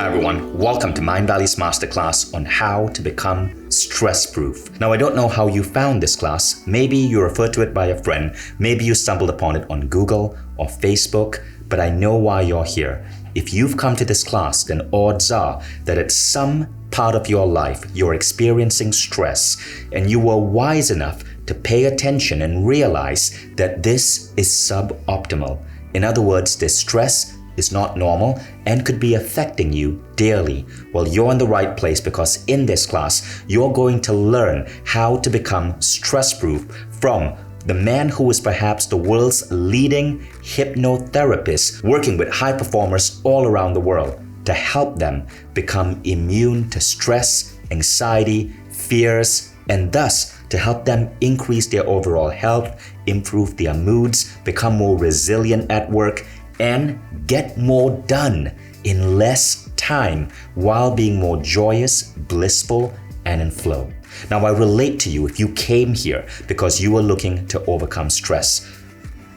Hi everyone, welcome to Mindvalley's masterclass on how to become stress-proof. Now I don't know how you found this class. Maybe you referred to it by a friend, maybe you stumbled upon it on Google or Facebook, but I know why you're here. If you've come to this class, then odds are that at some part of your life you're experiencing stress and you were wise enough to pay attention and realize that this is suboptimal. In other words, this stress is not normal and could be affecting you daily. Well, you're in the right place because in this class, you're going to learn how to become stress-proof from the man who is perhaps the world's leading hypnotherapist, working with high performers all around the world to help them become immune to stress, anxiety, fears, and thus to help them increase their overall health, improve their moods, become more resilient at work, and get more done in less time while being more joyous, blissful, and in flow. Now, I relate to you if you came here because you were looking to overcome stress.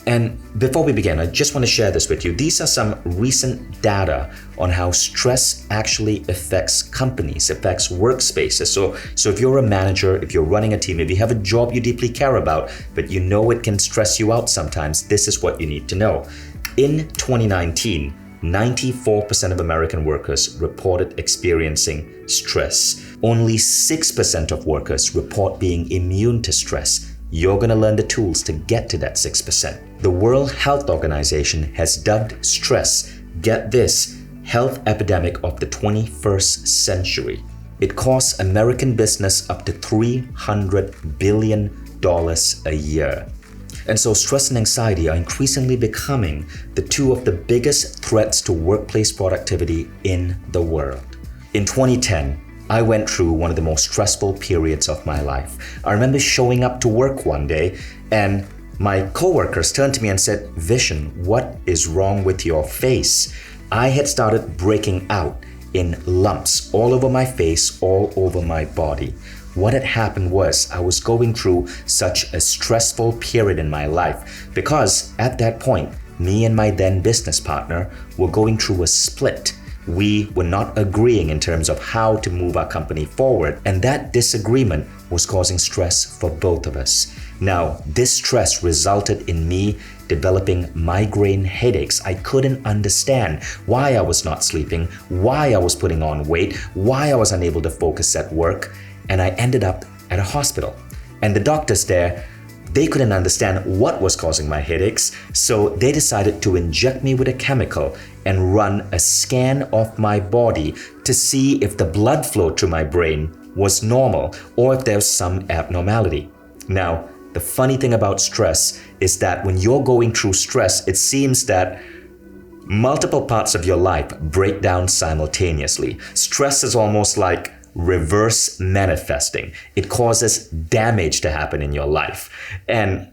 And before we begin, I just want to share this with you. These are some recent data on how stress actually affects companies, affects workspaces. So if you're a manager, if you're running a team, if you have a job you deeply care about, but you know it can stress you out sometimes, this is what you need to know. In 2019, 94% of American workers reported experiencing stress. Only 6% of workers report being immune to stress. You're going to learn the tools to get to that 6%. The World Health Organization has dubbed stress, get this, health epidemic of the 21st century. It costs American business up to $300 billion a year. And so stress and anxiety are increasingly becoming the two of the biggest threats to workplace productivity in the world. In 2010, I went through one of the most stressful periods of my life. I remember showing up to work one day and my coworkers turned to me and said, "Vishen, what is wrong with your face?" I had started breaking out in lumps all over my face, all over my body. What had happened was I was going through such a stressful period in my life because at that point, me and my then business partner were going through a split. We were not agreeing in terms of how to move our company forward, and that disagreement was causing stress for both of us. Now, this stress resulted in me developing migraine headaches. I couldn't understand why I was not sleeping, why I was putting on weight, why I was unable to focus at work. And I ended up at a hospital. And the doctors there, they couldn't understand what was causing my headaches, so they decided to inject me with a chemical and run a scan of my body to see if the blood flow to my brain was normal or if there was some abnormality. Now, the funny thing about stress is that when you're going through stress, it seems that multiple parts of your life break down simultaneously. Stress is almost like reverse manifesting. It causes damage to happen in your life. And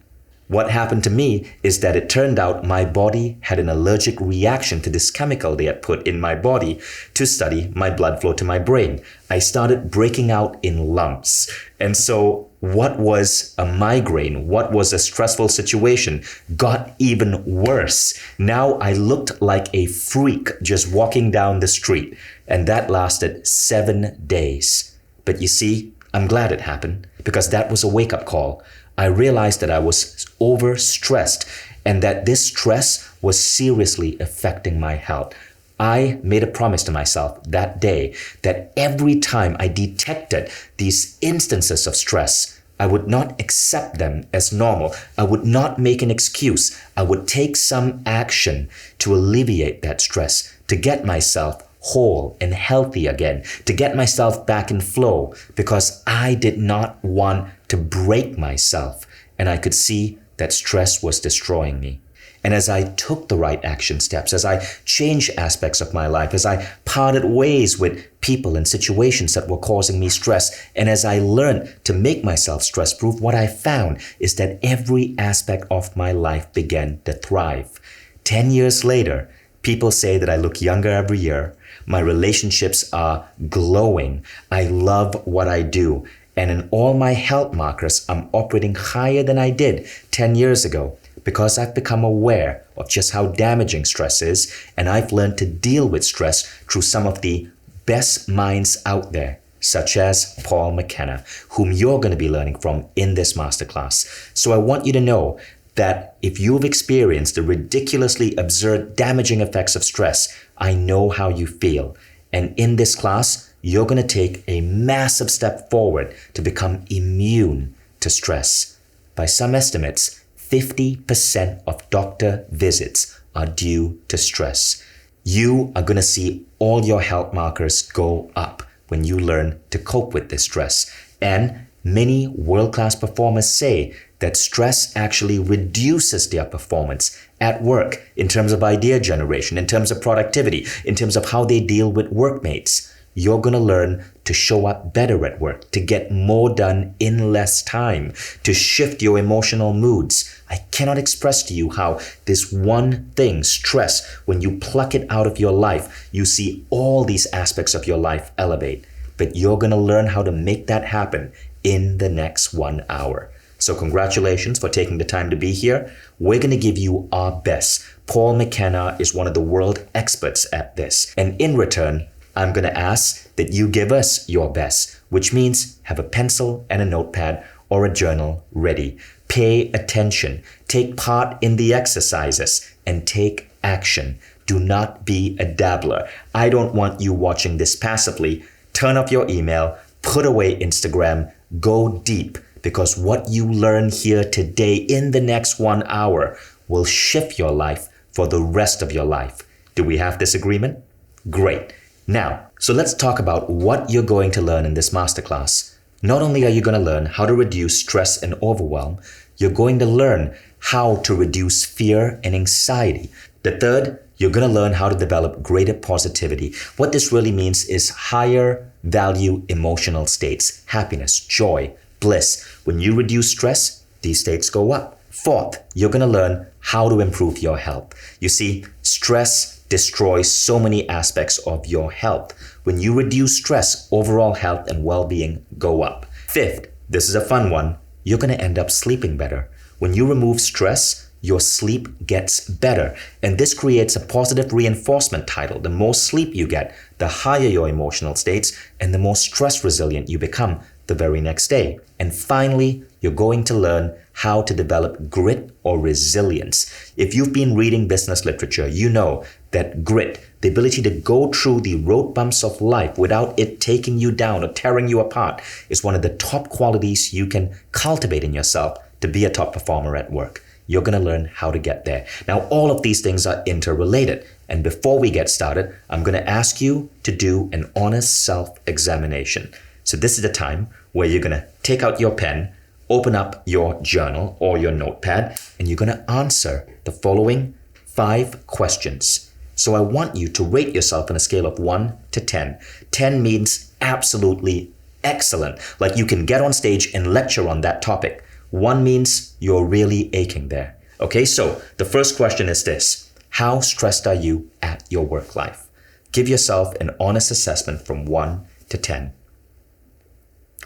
what happened to me is that it turned out my body had an allergic reaction to this chemical they had put in my body to study my blood flow to my brain. I started breaking out in lumps. And so what was a migraine, what was a stressful situation, got even worse. Now I looked like a freak just walking down the street. And that lasted 7 days. But you see, I'm glad it happened because that was a wake-up call. I realized that I was overstressed and that this stress was seriously affecting my health. I made a promise to myself that day that every time I detected these instances of stress, I would not accept them as normal. I would not make an excuse. I would take some action to alleviate that stress, to get myself whole and healthy again, to get myself back in flow because I did not want to break myself and I could see that stress was destroying me. And as I took the right action steps, as I changed aspects of my life, as I parted ways with people and situations that were causing me stress, and as I learned to make myself stress-proof, what I found is that every aspect of my life began to thrive. 10 years later, people say that I look younger every year. My relationships are glowing. I love what I do. And in all my health markers, I'm operating higher than I did 10 years ago. because I've become aware of just how damaging stress is, and I've learned to deal with stress through some of the best minds out there, such as Paul McKenna, whom you're going to be learning from in this masterclass. So I want you to know that if you've experienced the ridiculously absurd damaging effects of stress, I know how you feel. And in this class, you're going to take a massive step forward to become immune to stress. By some estimates, 50% of doctor visits are due to stress. You are going to see all your health markers go up when you learn to cope with this stress. And many world-class performers say that stress actually reduces their performance at work in terms of idea generation, in terms of productivity, in terms of how they deal with workmates. You're going to learn to show up better at work, to get more done in less time, to shift your emotional moods. I cannot express to you how this one thing, stress, when you pluck it out of your life, you see all these aspects of your life elevate. But you're going to learn how to make that happen in the next 1 hour. So congratulations for taking the time to be here. We're going to give you our best. Paul McKenna is one of the world experts at this. And in return, I'm going to ask that you give us your best, which means have a pencil and a notepad or a journal ready. Pay attention, take part in the exercises, and take action. Do not be a dabbler. I don't want you watching this passively. Turn off your email, put away Instagram, go deep, because what you learn here today in the next 1 hour will shift your life for the rest of your life. Do we have this agreement? Great. Now, so let's talk about what you're going to learn in this masterclass. Not only are you going to learn how to reduce stress and overwhelm, you're going to learn how to reduce fear and anxiety. The third, you're going to learn how to develop greater positivity. What this really means is higher value emotional states, happiness, joy, bliss. When you reduce stress, these states go up. Fourth, you're going to learn how to improve your health. You see, stress destroys so many aspects of your health. When you reduce stress, overall health and well-being go up. Fifth, this is a fun one, you're going to end up sleeping better. When you remove stress, your sleep gets better. And this creates a positive reinforcement title. The more sleep you get, the higher your emotional states and the more stress resilient you become the very next day. And finally, you're going to learn how to develop grit or resilience. If you've been reading business literature, you know that grit, the ability to go through the road bumps of life without it taking you down or tearing you apart, is one of the top qualities you can cultivate in yourself to be a top performer at work. You're going to learn how to get there. Now, all of these things are interrelated. And before we get started, I'm going to ask you to do an honest self-examination. So this is the time where you're going to take out your pen, open up your journal or your notepad, and you're going to answer the following 5 questions. So I want you to rate yourself on a scale of 1 to 10. 10 means absolutely excellent, like you can get on stage and lecture on that topic. 1 means you're really aching there. Okay, so the first question is this: how stressed are you at your work life? Give yourself an honest assessment from 1 to 10.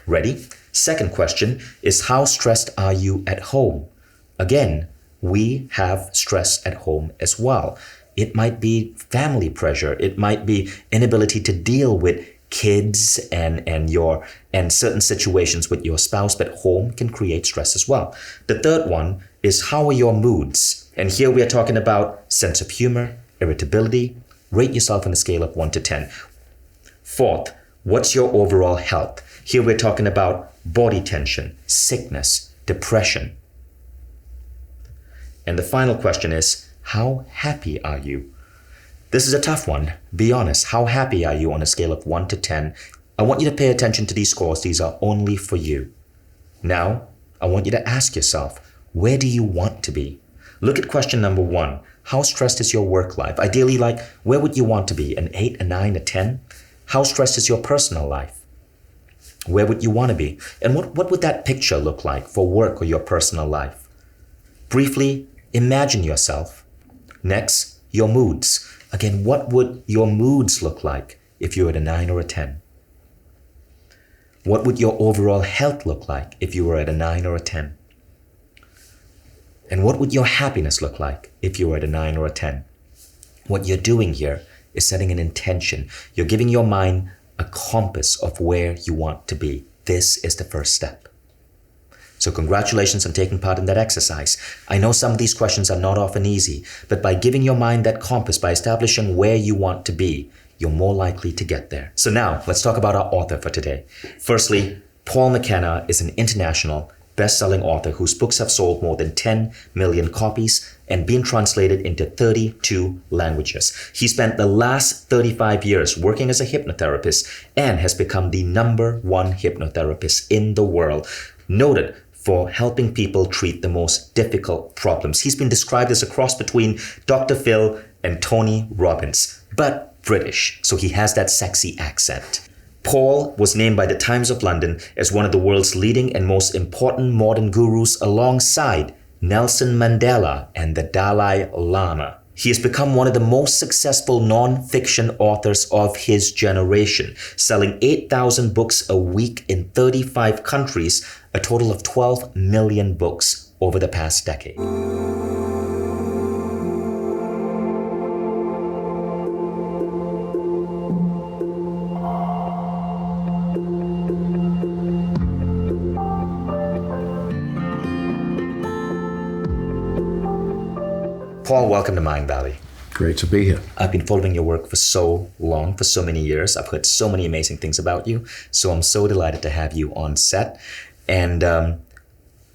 Ready? Second question is, how stressed are you at home? Again, we have stress at home as well. It might be family pressure. It might be inability to deal with kids and certain situations with your spouse, but home can create stress as well. The third one is, how are your moods? And here we are talking about sense of humor, irritability. Rate yourself on a scale of 1 to 10. Fourth, what's your overall health? Here we're talking about body tension, sickness, depression. And the final question is, how happy are you? This is a tough one. Be honest. How happy are you on a scale of 1 to 10? I want you to pay attention to these scores. These are only for you. Now, I want you to ask yourself, where do you want to be? Look at question number 1. How stressed is your work life? Ideally, where would you want to be? An 8, a 9, a 10? How stressed is your personal life? Where would you want to be? And what would that picture look like for work or your personal life? Briefly, imagine yourself. Next, your moods. Again, what would your moods look like if you were at a 9 or a 10? What would your overall health look like if you were at a 9 or a 10? And what would your happiness look like if you were at a 9 or a 10? What you're doing here is setting an intention. You're giving your mind a compass of where you want to be. This is the first step. So congratulations on taking part in that exercise. I know some of these questions are not often easy, but by giving your mind that compass, by establishing where you want to be, you're more likely to get there. So now let's talk about our author for today. Firstly, Paul McKenna is an international best-selling author whose books have sold more than 10 million copies and been translated into 32 languages. He spent the last 35 years working as a hypnotherapist and has become the #1 hypnotherapist in the world, noted for helping people treat the most difficult problems. He's been described as a cross between Dr. Phil and Tony Robbins, but British, so he has that sexy accent. Paul was named by the Times of London as one of the world's leading and most important modern gurus alongside Nelson Mandela and the Dalai Lama. He has become one of the most successful non-fiction authors of his generation, selling 8,000 books a week in 35 countries, a total of 12 million books over the past decade. Paul, welcome to Mindvalley. Great to be here. I've been following your work for so long, for so many years. I've heard so many amazing things about you. So I'm so delighted to have you on set. And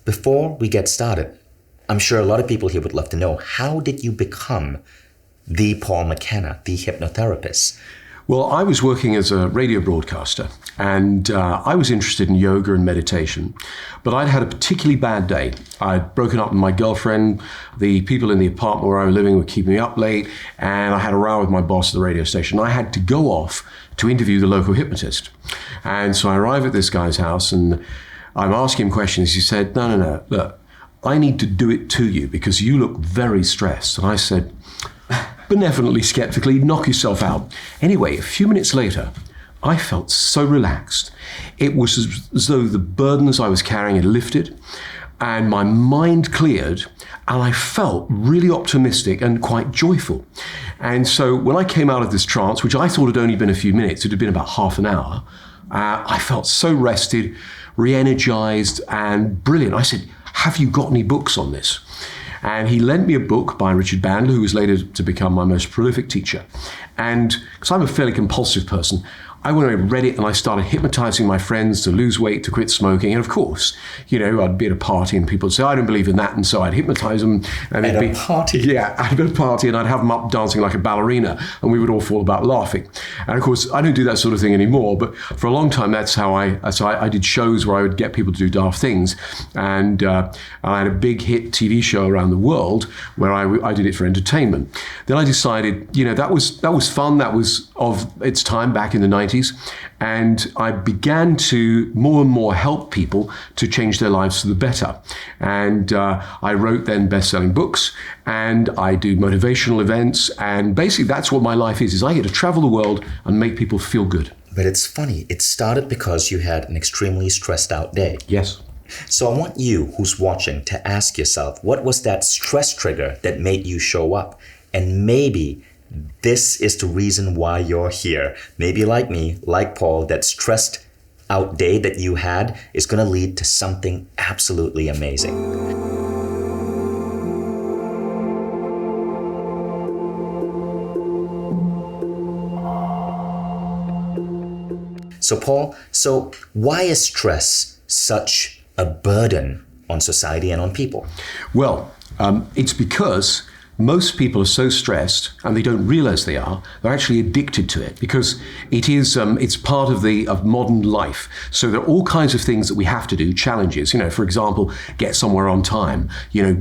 before we get started, I'm sure a lot of people here would love to know, how did you become the Paul McKenna, the hypnotherapist? Well, I was working as a radio broadcaster, and I was interested in yoga and meditation, but I'd had a particularly bad day. I'd broken up with my girlfriend, the people in the apartment where I was living were keeping me up late, and I had a row with my boss at the radio station. I had to go off to interview the local hypnotist. And so I arrive at this guy's house, and I'm asking him questions. He said, no, look, I need to do it to you because you look very stressed. And I said, benevolently, skeptically, knock yourself out. Anyway, a few minutes later, I felt so relaxed. It was as though the burdens I was carrying had lifted and my mind cleared, and I felt really optimistic and quite joyful. And so when I came out of this trance, which I thought had only been a few minutes, it had been about half an hour, I felt so rested, re-energized and brilliant. I said, have you got any books on this? And he lent me a book by Richard Bandler, who was later to become my most prolific teacher. And because I'm a fairly compulsive person, I went and read it and I started hypnotizing my friends to lose weight, to quit smoking. And of course, I'd be at a party and people would say, I don't believe in that. And so I'd hypnotize them. And at a party? Yeah, I'd go to a party and I'd have them up dancing like a ballerina and we would all fall about laughing. And of course, I don't do that sort of thing anymore. But for a long time, that's how I did shows where I would get people to do daft things. And I had a big hit TV show around the world where I did it for entertainment. Then I decided, that was fun. That was of its time back in the 90s. And I began to more and more help people to change their lives for the better. And I wrote then best-selling books, and I do motivational events. And basically that's what my life is I get to travel the world and make people feel good. But it's funny, it started because you had an extremely stressed out day. Yes. So I want you who's watching to ask yourself, what was that stress trigger that made you show up? And maybe this is the reason why you're here. Maybe like me, like Paul, that stressed out day that you had is going to lead to something absolutely amazing. So Paul, why is stress such a burden on society and on people? Well, it's because most people are so stressed, and they don't realize they are, they're actually addicted to it because it's part of modern life. So there are all kinds of things that we have to do, challenges, for example, get somewhere on time,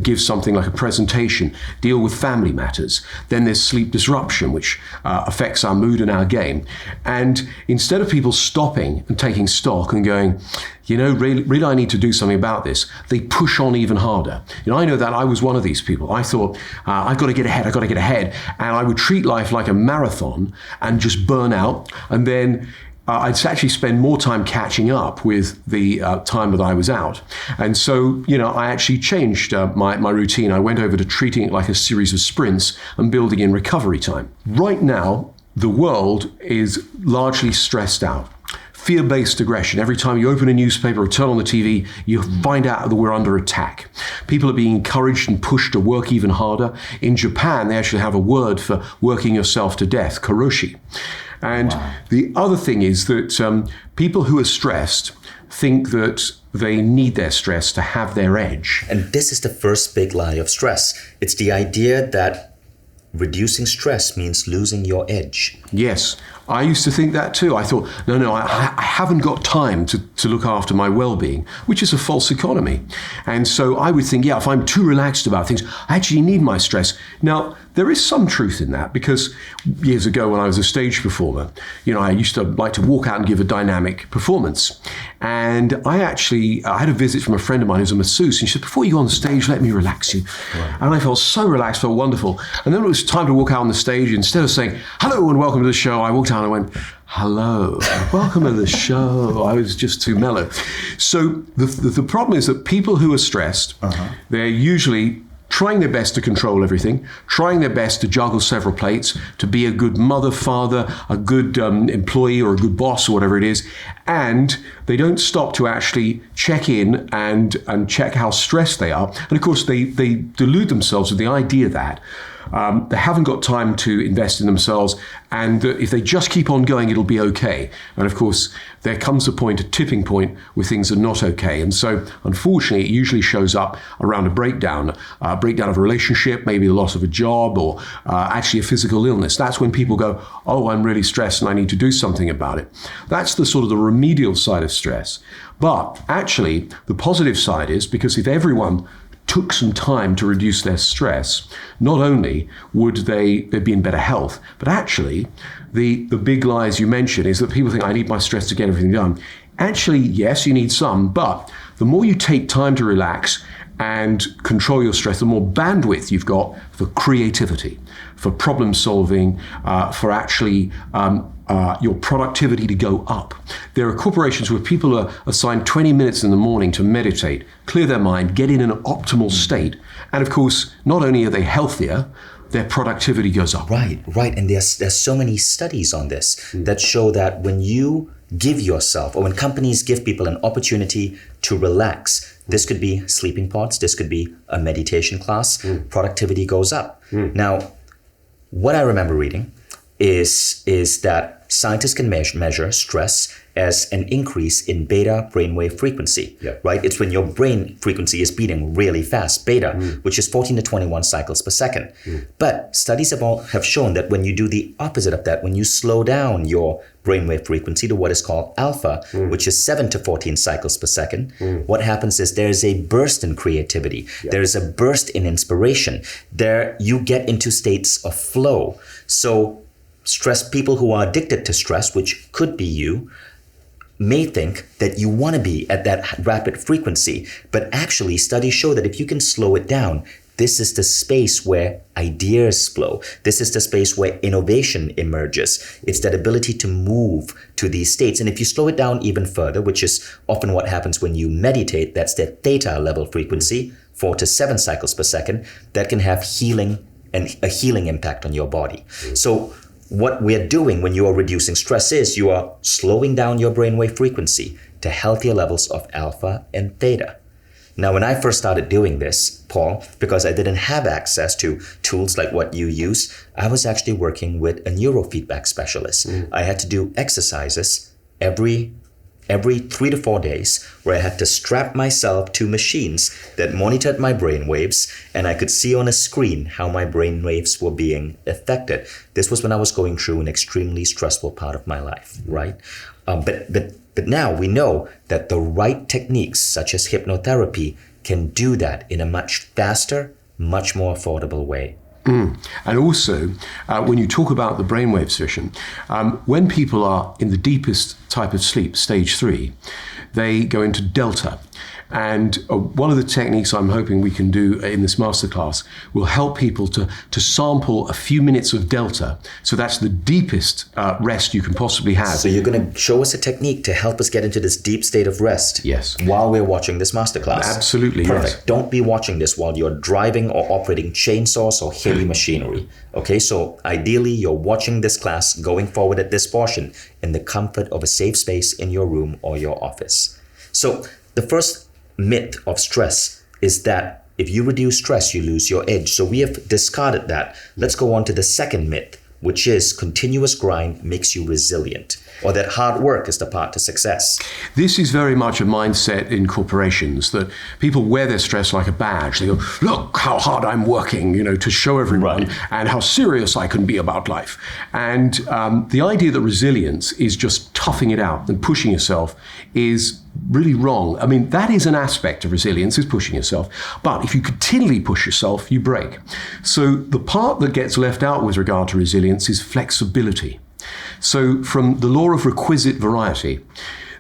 give something like a presentation, deal with family matters. Then there's sleep disruption, which affects our mood and our game. And instead of people stopping and taking stock and going, really I need to do something about this, they push on even harder. I know that I was one of these people. I thought, I've got to get ahead. And I would treat life like a marathon and just burn out. And then I'd actually spend more time catching up with the time that I was out. And so, I actually changed my routine. I went over to treating it like a series of sprints and building in recovery time. Right now, the world is largely stressed out. Fear-based aggression. Every time you open a newspaper or turn on the TV, you find out that we're under attack. People are being encouraged and pushed to work even harder. In Japan, they actually have a word for working yourself to death, karoshi. And the other thing is that people who are stressed think that they need their stress to have their edge. And this is the first big lie of stress. It's the idea that reducing stress means losing your edge. Yes, I used to think that too. I thought, no, I haven't got time to look after my well-being, which is a false economy. And so I would think, if I'm too relaxed about things, I actually need my stress. Now, there is some truth in that, because years ago when I was a stage performer, I used to like to walk out and give a dynamic performance. And I had a visit from a friend of mine who's a masseuse, and she said, before you go on the stage, let me relax you. Right. And I felt so relaxed, felt wonderful. And then when it was time to walk out on the stage, instead of saying, hello and welcome to the show, I walked out and I went, hello, welcome to the show. I was just too mellow. So the problem is that people who are stressed, they're usually trying their best to control everything, trying their best to juggle several plates, to be a good mother, father, a good employee or a good boss or whatever it is, and they don't stop to actually check in and check how stressed they are. And of course, they delude themselves with the idea that they haven't got time to invest in themselves, and if they just keep on going, it'll be okay. And of course, there comes a tipping point where things are not okay. And so, unfortunately, it usually shows up around a breakdown of a relationship, maybe the loss of a job, or actually a physical illness. That's when people go, oh, I'm really stressed and I need to do something about it. That's the sort of the remedial side of stress. But actually, the positive side is, because if everyone took some time to reduce their stress, not only would they'd be in better health, but actually the big lie, as you mentioned, is that people think, I need my stress to get everything done. Actually, yes, you need some, but the more you take time to relax and control your stress, the more bandwidth you've got for creativity, for problem solving, for actually your productivity to go up. There are corporations where people are assigned 20 minutes in the morning to meditate, clear their mind, get in an optimal state. And of course, not only are they healthier, their productivity goes up. Right. And there's so many studies on this that show that when you give yourself, or when companies give people an opportunity to relax, this could be sleeping pods, this could be a meditation class, productivity goes up. Now, what I remember reading is that scientists can measure stress as an increase in beta brainwave frequency, right? It's when your brain frequency is beating really fast, beta, which is 14 to 21 cycles per second. But studies have shown that when you do the opposite of that, when you slow down your brainwave frequency to what is called alpha, which is 7 to 14 cycles per second, what happens is there's a burst in creativity. There's a burst in inspiration. There you get into states of flow. So people who are addicted to stress, which could be you, may think that you want to be at that rapid frequency. But actually, studies show that if you can slow it down, this is the space where ideas flow. This is the space where innovation emerges. It's that ability to move to these states. And if you slow it down even further, which is often what happens when you meditate, that's the theta level frequency, 4 to 7 cycles per second, that can have healing and a healing impact on your body. So what we're doing when you are reducing stress is you are slowing down your brainwave frequency to healthier levels of alpha and theta. Now, when I first started doing this, Paul, because I didn't have access to tools like what you use, I was actually working with a neurofeedback specialist. I had to do exercises every 3 to 4 days where I had to strap myself to machines that monitored my brain waves, and I could see on a screen how my brain waves were being affected. This was when I was going through an extremely stressful part of my life, right? But now we know that the right techniques, such as hypnotherapy, can do that in a much faster, much more affordable way. And also, when you talk about the brainwaves, Vishen, when people are in the deepest type of sleep, stage 3, they go into delta. And one of the techniques I'm hoping we can do in this masterclass will help people to sample a few minutes of delta. So that's the deepest rest you can possibly have. So you're going to show us a technique to help us get into this deep state of rest. Yes. While we're watching this masterclass. Absolutely. Perfect. Yes. Don't be watching this while you're driving or operating chainsaws or heavy machinery. Okay, so ideally you're watching this class going forward at this portion in the comfort of a safe space in your room or your office. So the first myth of stress is that if you reduce stress, you lose your edge. So we have discarded that. Let's go on to the second myth, which is continuous grind makes you resilient, or that hard work is the path to success. This is very much a mindset in corporations that people wear their stress like a badge. They go, look how hard I'm working, to show everyone and how serious I can be about life. And the idea that resilience is just toughing it out and pushing yourself is really wrong. I mean, that is an aspect of resilience, is pushing yourself. But if you continually push yourself, you break. So the part that gets left out with regard to resilience is flexibility. So from the law of requisite variety,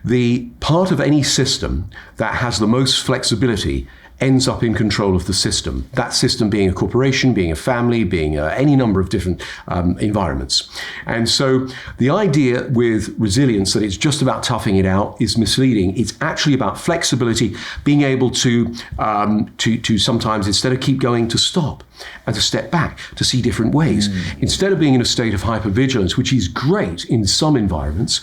the part of any system that has the most flexibility ends up in control of the system. That system being a corporation, being a family, being any number of different environments. And so the idea with resilience that it's just about toughing it out is misleading. It's actually about flexibility, being able to sometimes, instead of keep going, to stop and to step back, to see different ways. Instead of being in a state of hypervigilance, which is great in some environments,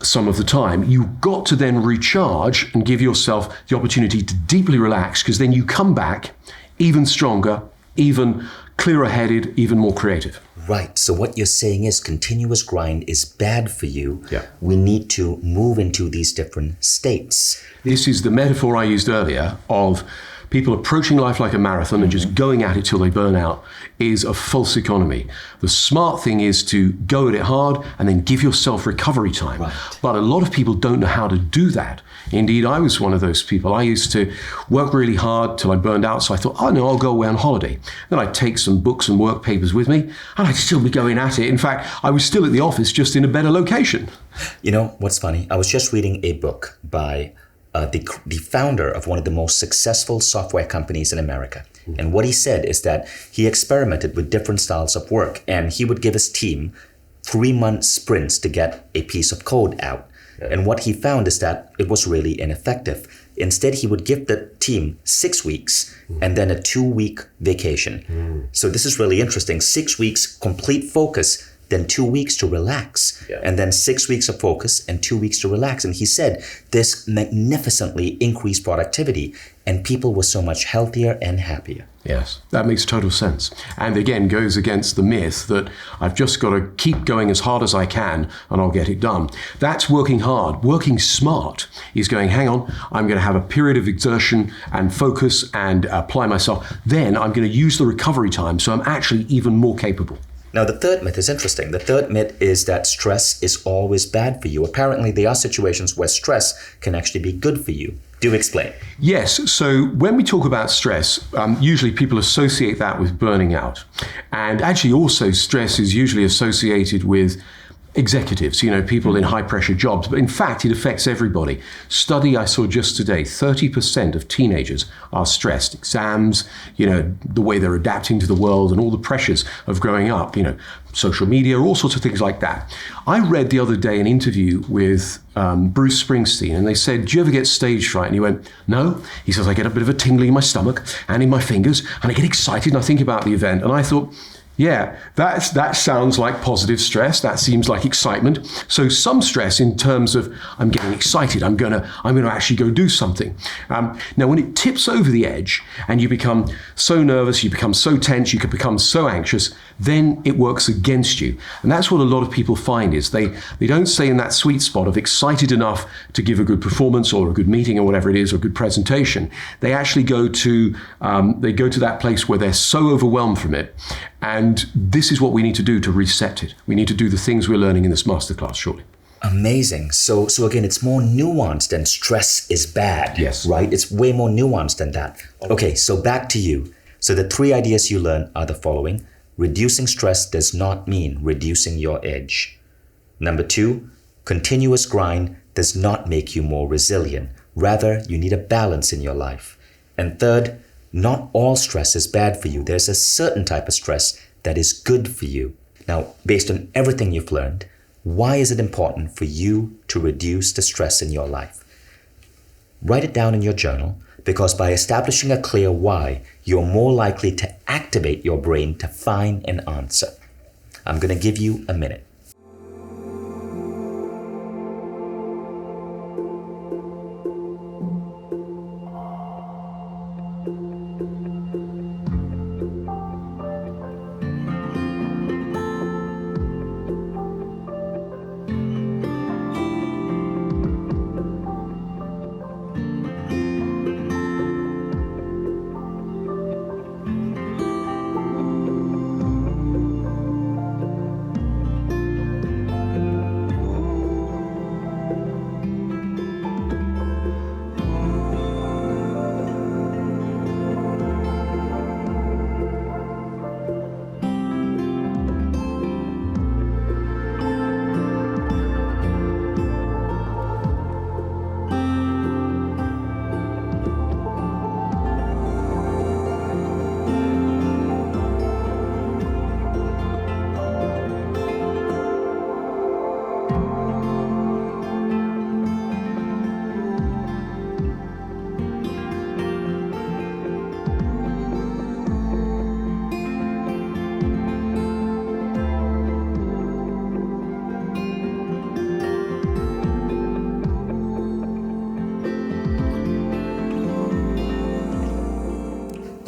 some of the time, you've got to then recharge and give yourself the opportunity to deeply relax, because then you come back even stronger, even clearer headed, even more creative. Right. So what you're saying is continuous grind is bad for you. Yeah. We need to move into these different states. This is the metaphor I used earlier of people approaching life like a marathon and just going at it till they burn out is a false economy. The smart thing is to go at it hard and then give yourself recovery time. Right. But a lot of people don't know how to do that. Indeed, I was one of those people. I used to work really hard till I burned out, so I thought, no, I'll go away on holiday. Then I'd take some books and work papers with me, and I'd still be going at it. In fact, I was still at the office, just in a better location. You know, what's funny? I was just reading a book by the founder of one of the most successful software companies in America. And what he said is that he experimented with different styles of work, and he would give his team 3-month sprints to get a piece of code out. And what he found is that it was really ineffective. Instead, he would give the team 6 weeks and then a 2-week vacation. So this is really interesting. 6 weeks complete focus, then 2 weeks to relax, and then 6 weeks of focus and 2 weeks to relax. And he said this magnificently increased productivity, and people were so much healthier and happier. Yes, that makes total sense. And again, goes against the myth that I've just got to keep going as hard as I can and I'll get it done. That's working hard. Working smart is going, hang on, I'm going to have a period of exertion and focus and apply myself. Then I'm going to use the recovery time so I'm actually even more capable. Now, the third myth is interesting. The third myth is that stress is always bad for you. Apparently, there are situations where stress can actually be good for you. Do explain. Yes. So when we talk about stress, usually people associate that with burning out. And actually also stress is usually associated with executives, people in high pressure jobs. But in fact, it affects everybody. Study I saw just today, 30% of teenagers are stressed. Exams, the way they're adapting to the world and all the pressures of growing up, social media, all sorts of things like that. I read the other day an interview with Bruce Springsteen, and they said, do you ever get stage fright? And he went, no. He says, I get a bit of a tingling in my stomach and in my fingers, and I get excited and I think about the event. And I thought, yeah, that sounds like positive stress. That seems like excitement. So some stress in terms of I'm getting excited. I'm going to actually go do something. Now, when it tips over the edge and you become so nervous, you become so tense, you can become so anxious, then it works against you. And that's what a lot of people find is they don't stay in that sweet spot of excited enough to give a good performance or a good meeting or whatever it is, or a good presentation. They actually go to that place where they're so overwhelmed from it. And this is what we need to do to reset it. We need to do the things we're learning in this masterclass shortly. Amazing. So again, it's more nuanced than stress is bad. Yes. Right? It's way more nuanced than that. Okay, so back to you. So the 3 ideas you learn are the following. Reducing stress does not mean reducing your edge. Number 2, Continuous grind does not make you more resilient. Rather, you need a balance in your life. And third, not all stress is bad for you. There's a certain type of stress that is good for you. Now, based on everything you've learned, why is it important for you to reduce the stress in your life? Write it down in your journal, because by establishing a clear why, you're more likely to activate your brain to find an answer. I'm going to give you a minute.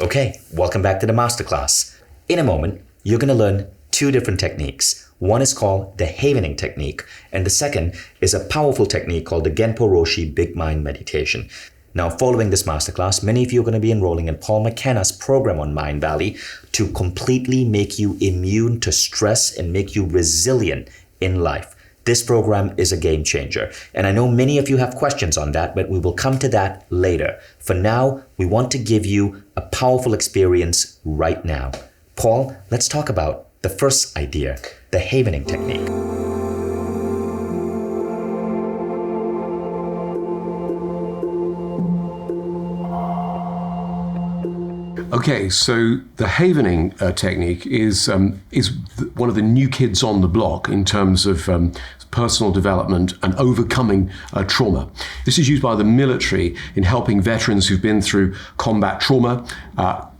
Okay, welcome back to the masterclass. In a moment, you're going to learn two different techniques. One is called the Havening technique, and the second is a powerful technique called the Genpo Roshi Big Mind Meditation. Now, following this masterclass, many of you are going to be enrolling in Paul McKenna's program on Mindvalley to completely make you immune to stress and make you resilient in life. This program is a game changer, and I know many of you have questions on that, but we will come to that later. For now, we want to give you a powerful experience right now. Paul, let's talk about the first idea, the Havening technique. Okay, so the Havening technique is one of the new kids on the block in terms of personal development and overcoming trauma. This is used by the military in helping veterans who've been through combat trauma,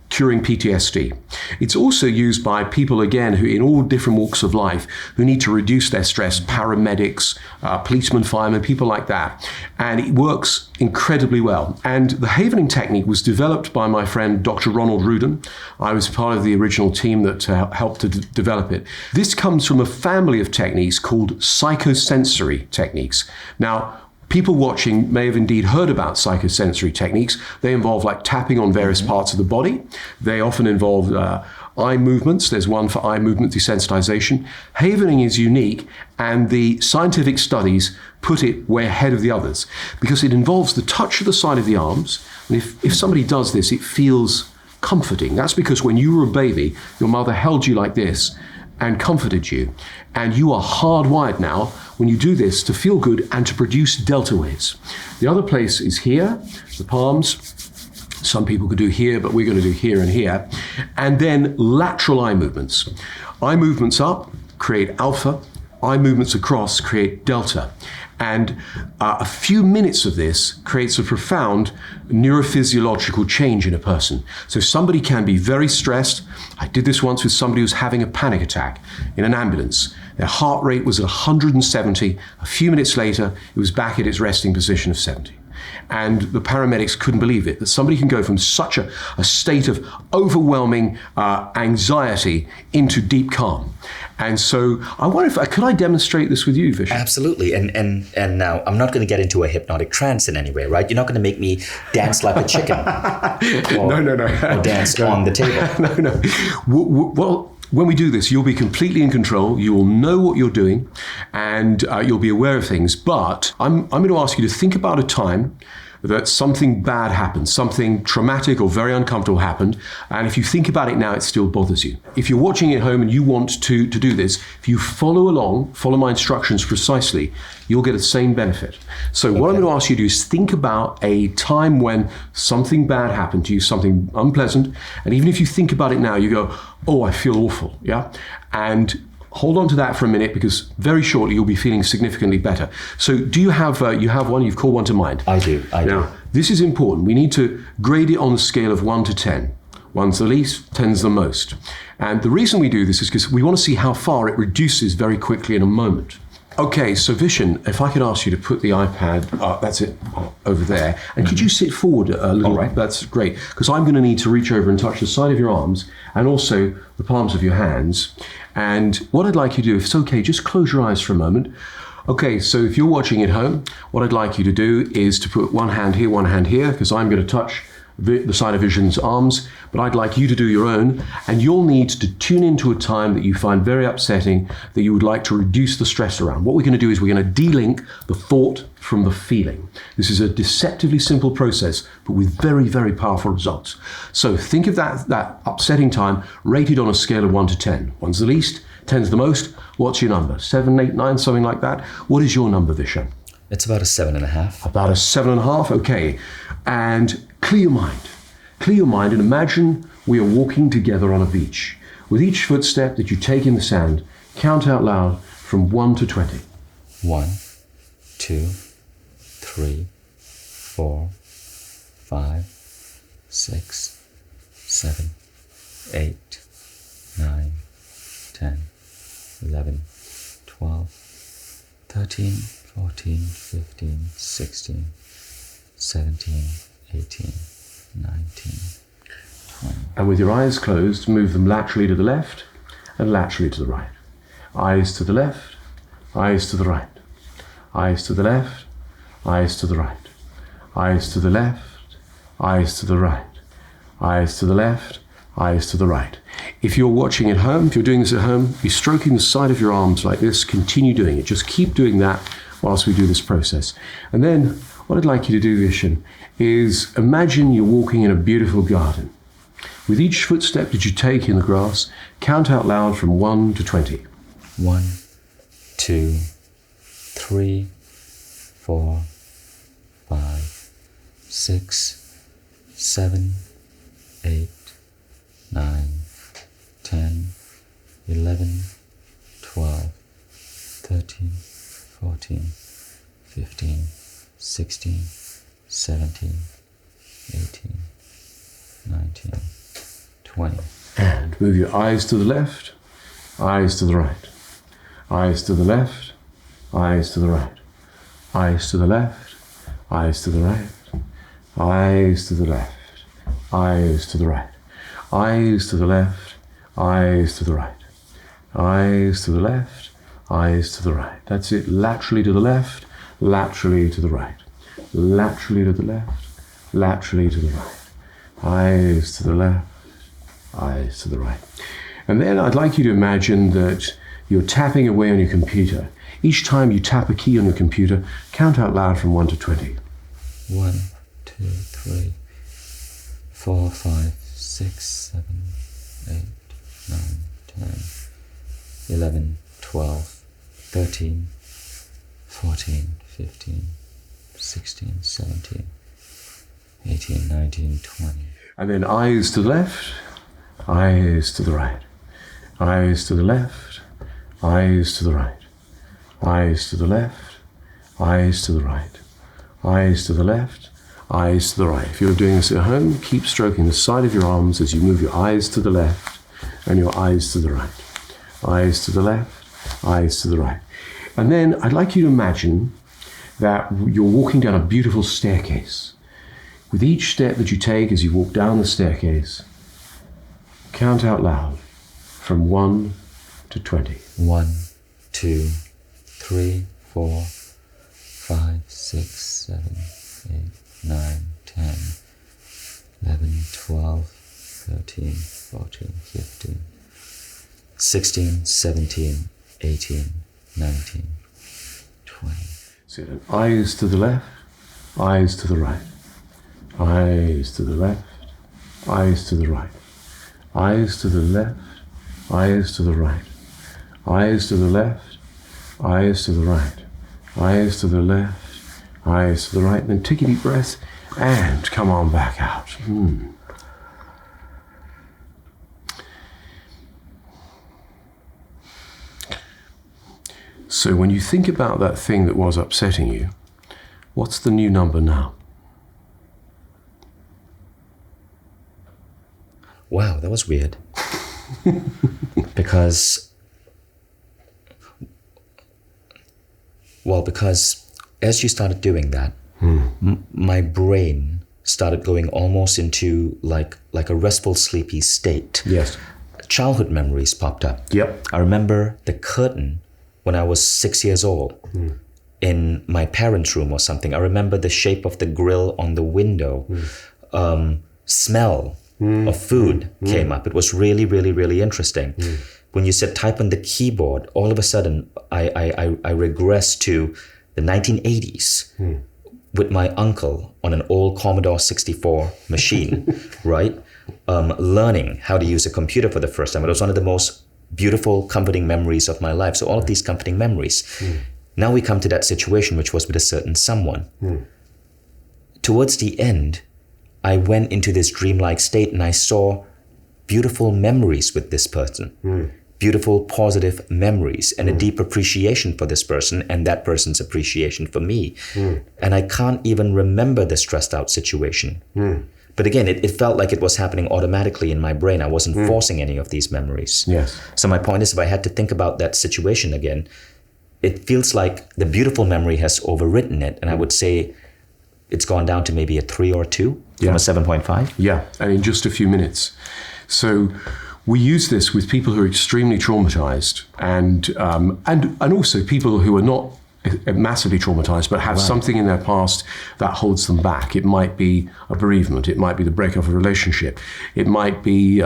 curing PTSD. It's also used by people, again, who in all different walks of life, who need to reduce their stress, paramedics, policemen, firemen, people like that. And it works incredibly well. And the Havening technique was developed by my friend, Dr. Ronald Rudin. I was part of the original team that helped to develop it. This comes from a family of techniques called psychosensory techniques. Now, people watching may have indeed heard about psychosensory techniques. They involve like tapping on various parts of the body. They often involve eye movements. There's one for eye movement desensitization. Havening is unique, and the scientific studies put it way ahead of the others because it involves the touch of the side of the arms. And if somebody does this, it feels comforting. That's because when you were a baby, your mother held you like this and comforted you. And you are hardwired now, when you do this, to feel good and to produce delta waves. The other place is here, the palms. Some people could do here, but we're going to do here and here. And then lateral eye movements. Eye movements up create alpha. Eye movements across create delta. And a few minutes of this creates a profound neurophysiological change in a person. So somebody can be very stressed. I did this once with somebody who was having a panic attack in an ambulance. Their heart rate was at 170. A few minutes later, it was back at its resting position of 70. And the paramedics couldn't believe it, that somebody can go from such a state of overwhelming anxiety into deep calm. And so I wonder if, could I demonstrate this with you, Vishen? Absolutely. And now I'm not going to get into a hypnotic trance in any way, right? You're not going to make me dance like a chicken. No. Or dance on the table. No. Well, when we do this, you'll be completely in control. You will know what you're doing, and you'll be aware of things. But I'm going to ask you to think about a time that something bad happened, something traumatic or very uncomfortable happened, and if you think about it now, it still bothers you. If you're watching at home and you want to do this, if you follow along, follow my instructions precisely, you'll get the same benefit. So what I'm going to ask you to do is think about a time when something bad happened to you, something unpleasant, and even if you think about it now, you go, oh, I feel awful, yeah? And hold on to that for a minute, because very shortly you'll be feeling significantly better. So do you have one? You've called one to mind? I do. Now, this is important. We need to grade it on the scale of 1 to 10. 1's the least, 10's the most. And the reason we do this is because we want to see how far it reduces very quickly in a moment. Okay, so Vishen, if I could ask you to put the iPad, that's it, over there. And could you sit forward a little? All right. That's great, because I'm going to need to reach over and touch the side of your arms and also the palms of your hands. And what I'd like you to do, if it's okay, just close your eyes for a moment. Okay, so if you're watching at home, what I'd like you to do is to put one hand here, because I'm going to touch the side of Vishen's arms, but I'd like you to do your own, and you'll need to tune into a time that you find very upsetting, that you would like to reduce the stress around. What we're going to do is we're going to de-link the thought from the feeling. This is a deceptively simple process, but with very, very powerful results. So think of that upsetting time rated on a scale of 1 to 10. 1's the least, 10's the most. What's your number? 7, 8, 9, something like that? What is your number, Vishen? It's about a 7.5. About a 7.5, okay. And clear your mind. Clear your mind and imagine we are walking together on a beach. With each footstep that you take in the sand, count out loud from 1 to 20. 1, 2, 3, 4, 5, 6, 7, 8, 9, 10, 11, 12, 13, 14, 15, 16, 17, 18, 19, 20. And with your eyes closed, move them laterally to the left and laterally to the right. Eyes to the left, eyes to the right. Eyes to the left, eyes to the right. Eyes to the left, eyes to the right. Eyes to the left, eyes to the right. If you're watching at home, if you're doing this at home, be stroking the side of your arms like this. Continue doing it. Just keep doing that whilst we do this process. And then what I'd like you to do, Vishen, is imagine you're walking in a beautiful garden. With each footstep that you take in the grass, count out loud from 1 to 20. 1, 2, 3, 4, 5, 6, 7, 8, 9, 10, 11, 12, 13, 14, 15, 16, 17, 18, 19, 20. And move your eyes to the left, eyes to the right. Eyes to the left, eyes to the right. Eyes to the left, eyes to the right. Eyes to the left, eyes to the right. Eyes to the left, eyes to the right. Eyes to the left, eyes to the right. That's it. Laterally to the left, laterally to the right. Laterally to the left, laterally to the right. Eyes to the left, eyes to the right. And then I'd like you to imagine that you're tapping away on your computer. Each time you tap a key on your computer, count out loud from 1 to 20. 1, 2, 3, 4, 5, 6, 7, 8, 9, 10, 11, 12, 13, 14, 15, 16, 17, 18, 19, 20. And then eyes to the left, eyes to the right. Eyes to the left, eyes to the right. Eyes to the left, eyes to the right. Eyes to the left, eyes to the right. If you're doing this at home, keep stroking the side of your arms as you move your eyes to the left and your eyes to the right. Eyes to the left, eyes to the right. And then I'd like you to imagine that you're walking down a beautiful staircase. With each step that you take as you walk down the staircase, count out loud from 1 to 20. 1, 2, 3, 4, 5, 6, 7, 8, 9, 10, 11, 12, 13, 14, 15, 16, 17, 18, 19, 20. So eyes to the left, eyes to the right. eyes to the left, eyes to the right, eyes to the left, eyes to the right, eyes to the left, eyes to the right, eyes to the left, eyes to the right. Then take a deep breath and come on back out. So when you think about that thing that was upsetting you, what's the new number now? Wow, that was weird. because as you started doing that, my brain started going almost into like a restful, sleepy state. Yes. Childhood memories popped up. Yep. I remember the curtain when I was 6 years old in my parents' room or something. I remember the shape of the grill on the window. Smell of food came up. It was really, really, really interesting. When you said type on the keyboard, all of a sudden I regressed to the 1980s with my uncle on an old Commodore 64 machine, right? Learning how to use a computer for the first time. It was one of the most beautiful, comforting memories of my life. So all of these comforting memories. Now we come to that situation, which was with a certain someone. Towards the end, I went into this dreamlike state and I saw beautiful memories with this person. Beautiful, positive memories and a deep appreciation for this person and that person's appreciation for me. And I can't even remember the stressed out situation. But again, it felt like it was happening automatically in my brain. I wasn't forcing any of these memories. Yes. So my point is, if I had to think about that situation again, it feels like the beautiful memory has overwritten it. And I would say it's gone down to maybe a 3 or 2 from a 7.5. Yeah, and in just a few minutes. So we use this with people who are extremely traumatized and also people who are not massively traumatized but have something in their past that holds them back. It might be a bereavement, it might be the breakup of a relationship, it might be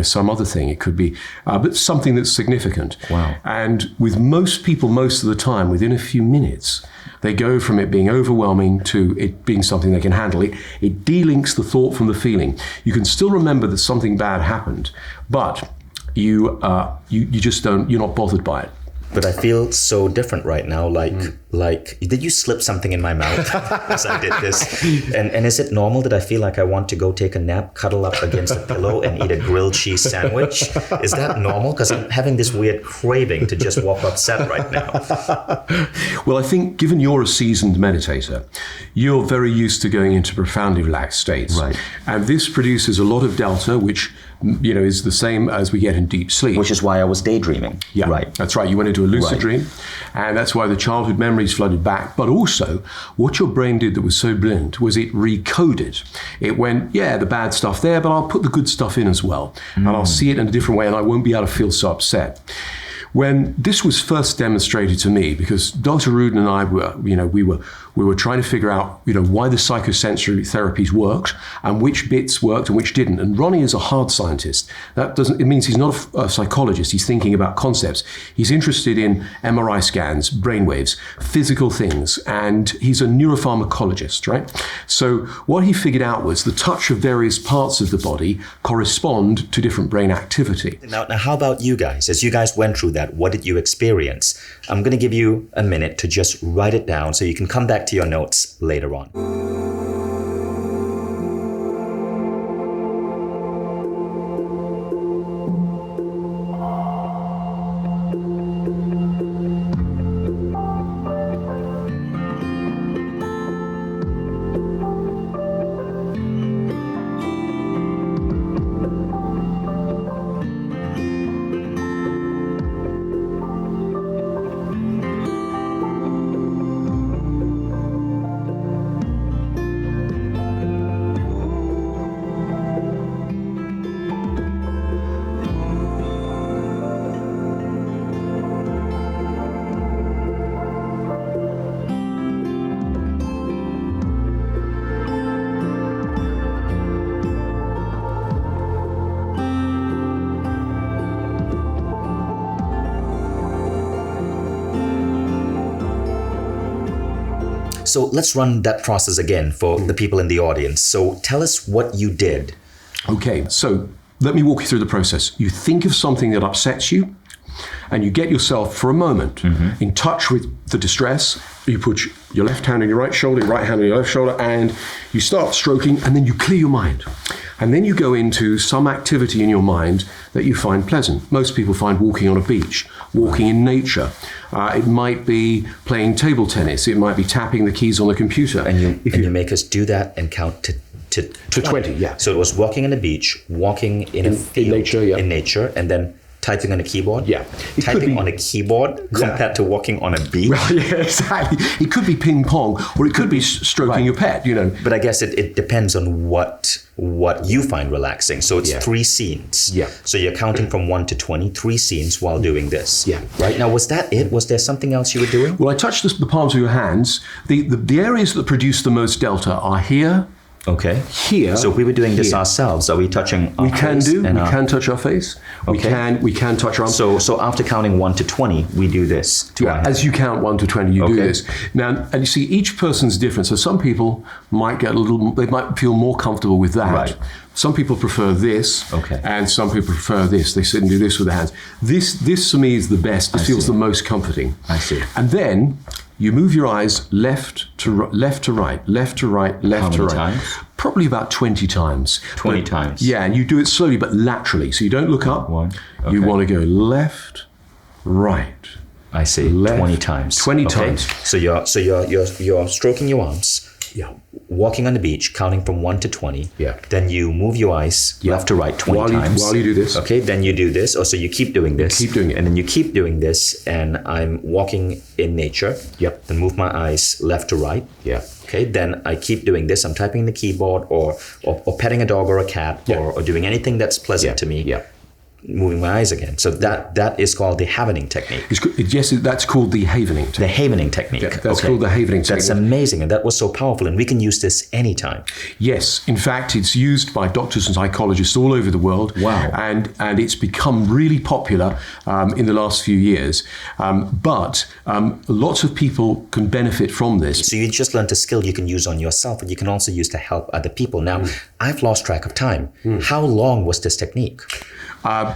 some other thing, it could be but something that's significant. Wow. And with most people, most of the time, within a few minutes, they go from it being overwhelming to it being something they can handle. It delinks the thought from the feeling. You can still remember that something bad happened, but you just don't, you're not bothered by it. But I feel so different right now. Like, did you slip something in my mouth as I did this? And is it normal that I feel like I want to go take a nap, cuddle up against a pillow and eat a grilled cheese sandwich? Is that normal? Because I'm having this weird craving to just walk off set right now. Well, I think given you're a seasoned meditator, you're very used to going into profoundly relaxed states. Right. And this produces a lot of delta, which is the same as we get in deep sleep. Which is why I was daydreaming. Yeah, right. That's right. You went into a lucid dream, and that's why the childhood memories flooded back. But also, what your brain did that was so brilliant was it recoded. It went, the bad stuff there, but I'll put the good stuff in as well. And I'll see it in a different way, and I won't be able to feel so upset. When this was first demonstrated to me, because Dr. Rudin and I were, we were trying to figure out, why the psychosensory therapies worked and which bits worked and which didn't. And Ronnie is a hard scientist. It means he's not a psychologist. He's thinking about concepts. He's interested in MRI scans, brainwaves, physical things, and he's a neuropharmacologist, right? So what he figured out was the touch of various parts of the body correspond to different brain activity. Now, how about you guys? As you guys went through that, what did you experience? I'm going to give you a minute to just write it down so you can come back to your notes later on. So let's run that process again for the people in the audience. So tell us what you did. Okay, so let me walk you through the process. You think of something that upsets you, and you get yourself for a moment in touch with the distress. You put your left hand on your right shoulder, your right hand on your left shoulder, and you start stroking, and then you clear your mind. And then you go into some activity in your mind that you find pleasant. Most people find walking on a beach, walking in nature. It might be playing table tennis. It might be tapping the keys on the computer. And you make us do that and count to 20, yeah. So it was walking on a beach, walking in a field, in nature, and then typing on a keyboard? Yeah. Typing on a keyboard compared to walking on a beach? Well, yeah, exactly. It could be ping pong, or it could be stroking your pet, you know. But I guess it depends on what you find relaxing. So it's 3 scenes. Yeah. So you're counting from 1 to 20, 3 scenes while doing this. Yeah. Right? Now, was that it? Was there something else you were doing? Well, I touched the palms of your hands. The areas that produce the most delta are here, okay. here. So if we were doing this ourselves, are we touching our face? We can touch our face. Okay. We can touch our arms. So after counting 1 to 20, we do this to our hands. As you count 1 to 20, you do this. Now, and you see, each person's different. So some people might they might feel more comfortable with that. Right. Some people prefer this, okay, and some people prefer this. They sit and do this with their hands. This for me is the best. This feels the most comforting. I see. And then you move your eyes left to right, left to right, left to right, left to right. How many times? Probably about 20 times. 20 times. Yeah, and you do it slowly but laterally. So you don't look up. One. Okay. You want to go left, right. I see. Left, 20 times. 20 times. So you're stroking your arms. Yeah. Walking on the beach, counting from 1 to 20. Yeah. Then you move your eyes left to right 20 times. While you do this. Okay, then you do this. So you keep doing this. Keep doing it. And then you keep doing this, and I'm walking in nature. Yep. Then move my eyes left to right. Yeah. Okay, then I keep doing this. I'm typing the keyboard or petting a dog or a cat or doing anything that's pleasant to me. Yeah. Moving my eyes again. So that is called the havening technique. Yes, that's called the havening technique. The havening technique. Yeah, that's called the havening technique. That's amazing, and that was so powerful, and we can use this anytime. Yes, in fact, it's used by doctors and psychologists all over the world. Wow. And it's become really popular in the last few years. But lots of people can benefit from this. So you just learned a skill you can use on yourself, and you can also use to help other people. Now, I've lost track of time. How long was this technique?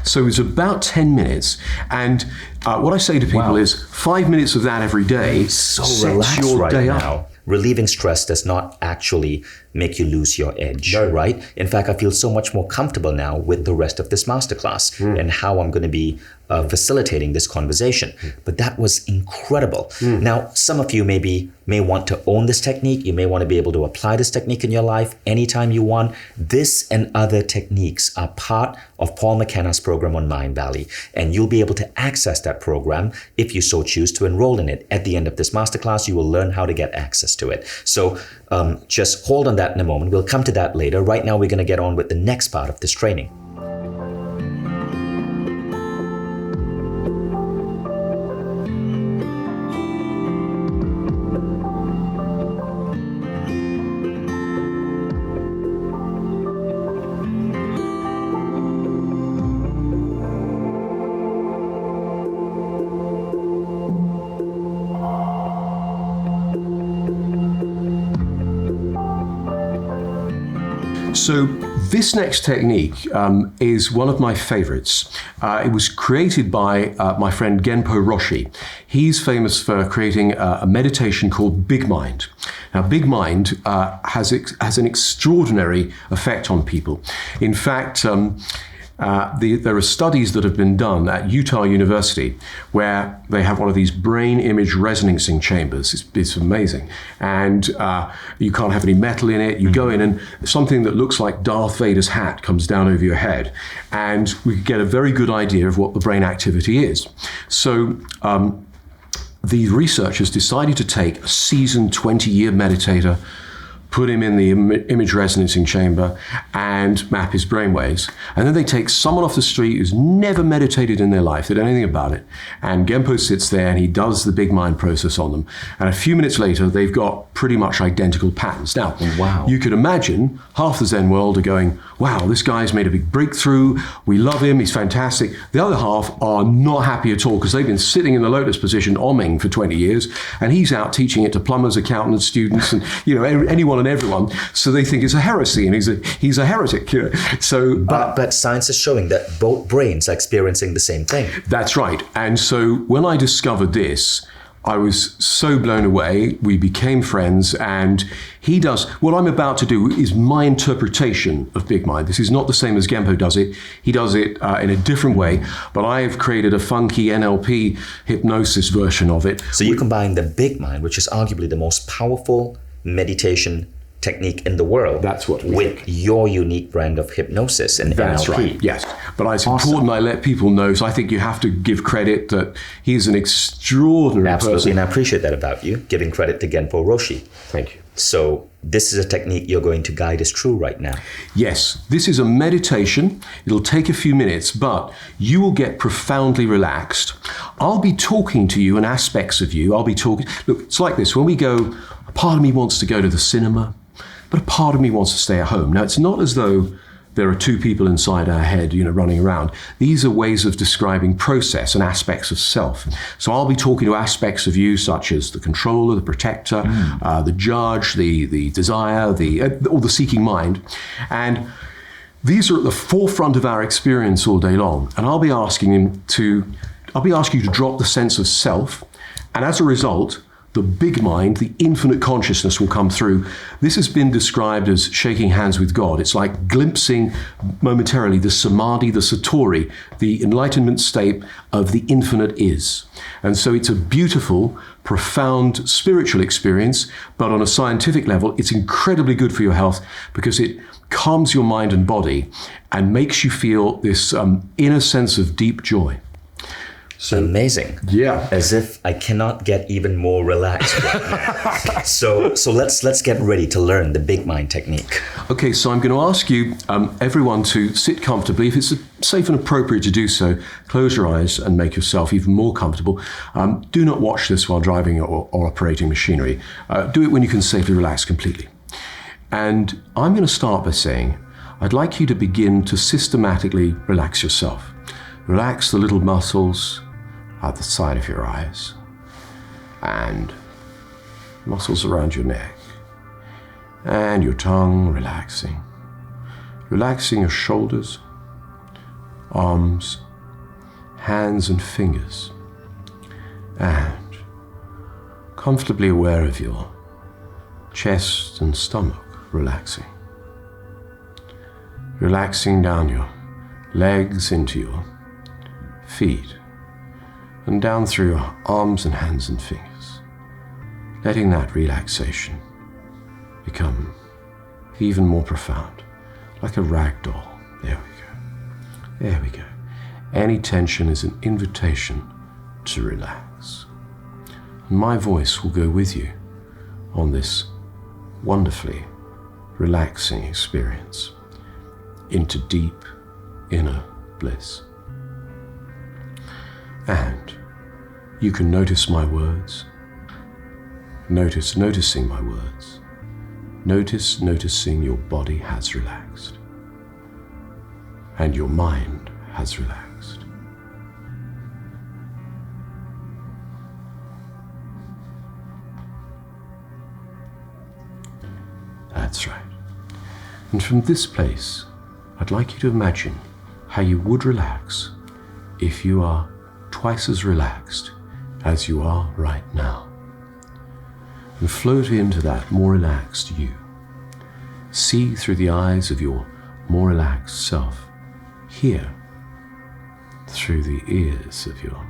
So it's about 10 minutes. And what I say to people is 5 minutes of that every day So relaxed your right day now. up. Relieving stress does not actually make you lose your edge, right? In fact, I feel so much more comfortable now with the rest of this masterclass and how I'm going to be facilitating this conversation. But that was incredible. Now, some of you may want to own this technique. You may want to be able to apply this technique in your life anytime you want. This and other techniques are part of Paul McKenna's program on Mindvalley, and you'll be able to access that program if you so choose to enroll in it. At the end of this masterclass, you will learn how to get access to it. So just hold on that in a moment. We'll come to that later. Right now, we're going to get on with the next part of this training. So this next technique is one of my favorites. It was created by my friend Genpo Roshi. He's famous for creating a meditation called Big Mind. Now, Big Mind has an extraordinary effect on people. In fact, there are studies that have been done at Utah University where they have one of these brain image resonancing chambers. It's amazing. And you can't have any metal in it. You go in and something that looks like Darth Vader's hat comes down over your head. And we get a very good idea of what the brain activity is. So the researchers decided to take a seasoned 20-year meditator, put him in the image resonancing chamber, and map his brainwaves. And then they take someone off the street who's never meditated in their life, they don't know anything about it, and Genpo sits there and he does the big mind process on them. And a few minutes later, they've got pretty much identical patterns. Now, wow. You could imagine half the Zen world are going, wow, this guy's made a big breakthrough, we love him, he's fantastic. The other half are not happy at all because they've been sitting in the lotus position omming for 20 years, and he's out teaching it to plumbers, accountants, students, and anyone and everyone. So they think it's a heresy, and he's a heretic. So, but science is showing that both brains are experiencing the same thing. That's right. And so when I discovered this, I was so blown away. We became friends, and he does what I'm about to do is my interpretation of Big Mind. This is not the same as Genpo does it. He does it in a different way, but I have created a funky NLP hypnosis version of it. So you combine the Big Mind, which is arguably the most powerful meditation technique in the world. That's what we with think. Your unique brand of hypnosis and That's NLP. Right. Yes, but it's important I let people know. So I think you have to give credit that he's an extraordinary Absolutely, person. and I appreciate that about you, giving credit to Genpo Roshi. Thank you. So this is a technique you're going to guide us through right now. Yes, this is a meditation. It'll take a few minutes, but you will get profoundly relaxed. I'll be talking to you and aspects of you. Look, it's like this. When we go, a part of me wants to go to the cinema, but a part of me wants to stay at home. Now, it's not as though there are two people inside our head, running around. These are ways of describing process and aspects of self. So I'll be talking to aspects of you, such as the controller, the protector, the judge, the desire, or the seeking mind. And these are at the forefront of our experience all day long. And I'll be asking you to drop the sense of self. And as a result, the big mind, the infinite consciousness will come through. This has been described as shaking hands with God. It's like glimpsing momentarily the samadhi, the satori, the enlightenment state of the infinite is. And so it's a beautiful, profound spiritual experience, but on a scientific level, it's incredibly good for your health because it calms your mind and body and makes you feel this inner sense of deep joy. So amazing. Yeah. As if I cannot get even more relaxed right now. So let's get ready to learn the Big Mind technique. Okay, so I'm going to ask you, everyone, to sit comfortably. If it's safe and appropriate to do so, close your eyes and make yourself even more comfortable. Do not watch this while driving or operating machinery. Do it when you can safely relax completely. And I'm going to start by saying, I'd like you to begin to systematically relax yourself. Relax the little muscles at the side of your eyes and muscles around your neck and your tongue relaxing your shoulders, arms, hands and fingers, and comfortably aware of your chest and stomach relaxing down your legs into your feet and down through your arms and hands and fingers, letting that relaxation become even more profound, like a rag doll. There we go. Any tension is an invitation to relax. And my voice will go with you on this wonderfully relaxing experience into deep inner bliss. And you can notice my words. Noticing my words. Noticing your body has relaxed. And your mind has relaxed. That's right. And from this place, I'd like you to imagine how you would relax if you are twice as relaxed as you are right now. And float into that more relaxed you. See through the eyes of your more relaxed self. Hear through the ears of your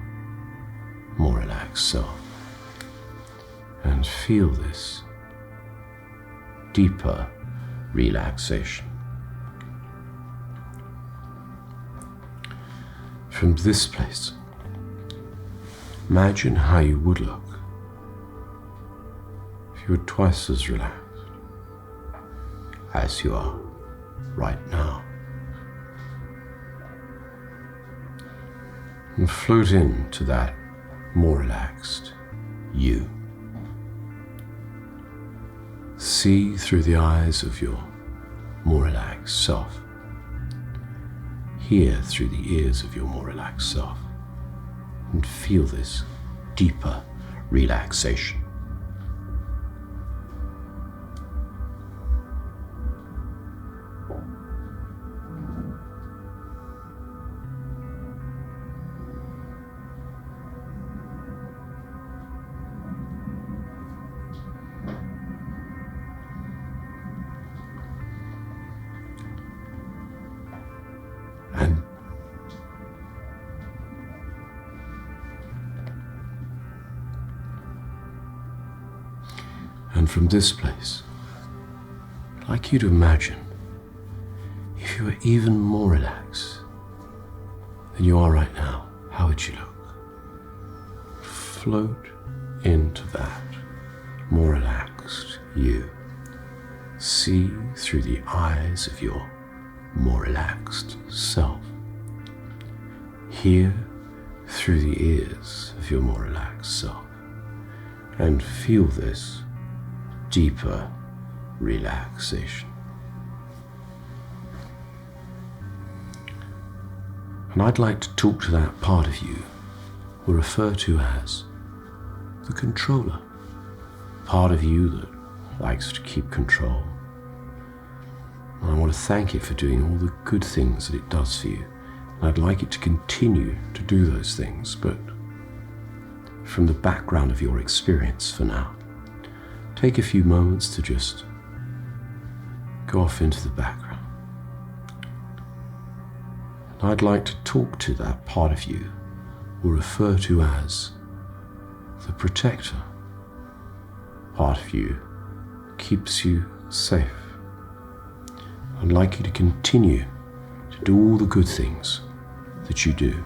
more relaxed self. And feel this deeper relaxation. From this place, imagine how you would look if you were twice as relaxed. as you are right now. And float into that more relaxed you. See through the eyes of your more relaxed self. Hear through the ears of your more relaxed self. And feel this deeper relaxation. And from this place, I'd like you to imagine if you were even more relaxed than you are right now, how would you look? Float into that more relaxed you. See through the eyes of your more relaxed self. Hear through the ears of your more relaxed self. And feel this deeper relaxation. And I'd like to talk to that part of you we refer to as the controller, part of you that likes to keep control. And I want to thank it for doing all the good things that it does for you. And I'd like it to continue to do those things, but from the background of your experience for now. Take a few moments to just go off into the background. And I'd like to talk to that part of you we'll refer to as the protector. Part of you keeps you safe. I'd like you to continue to do all the good things that you do.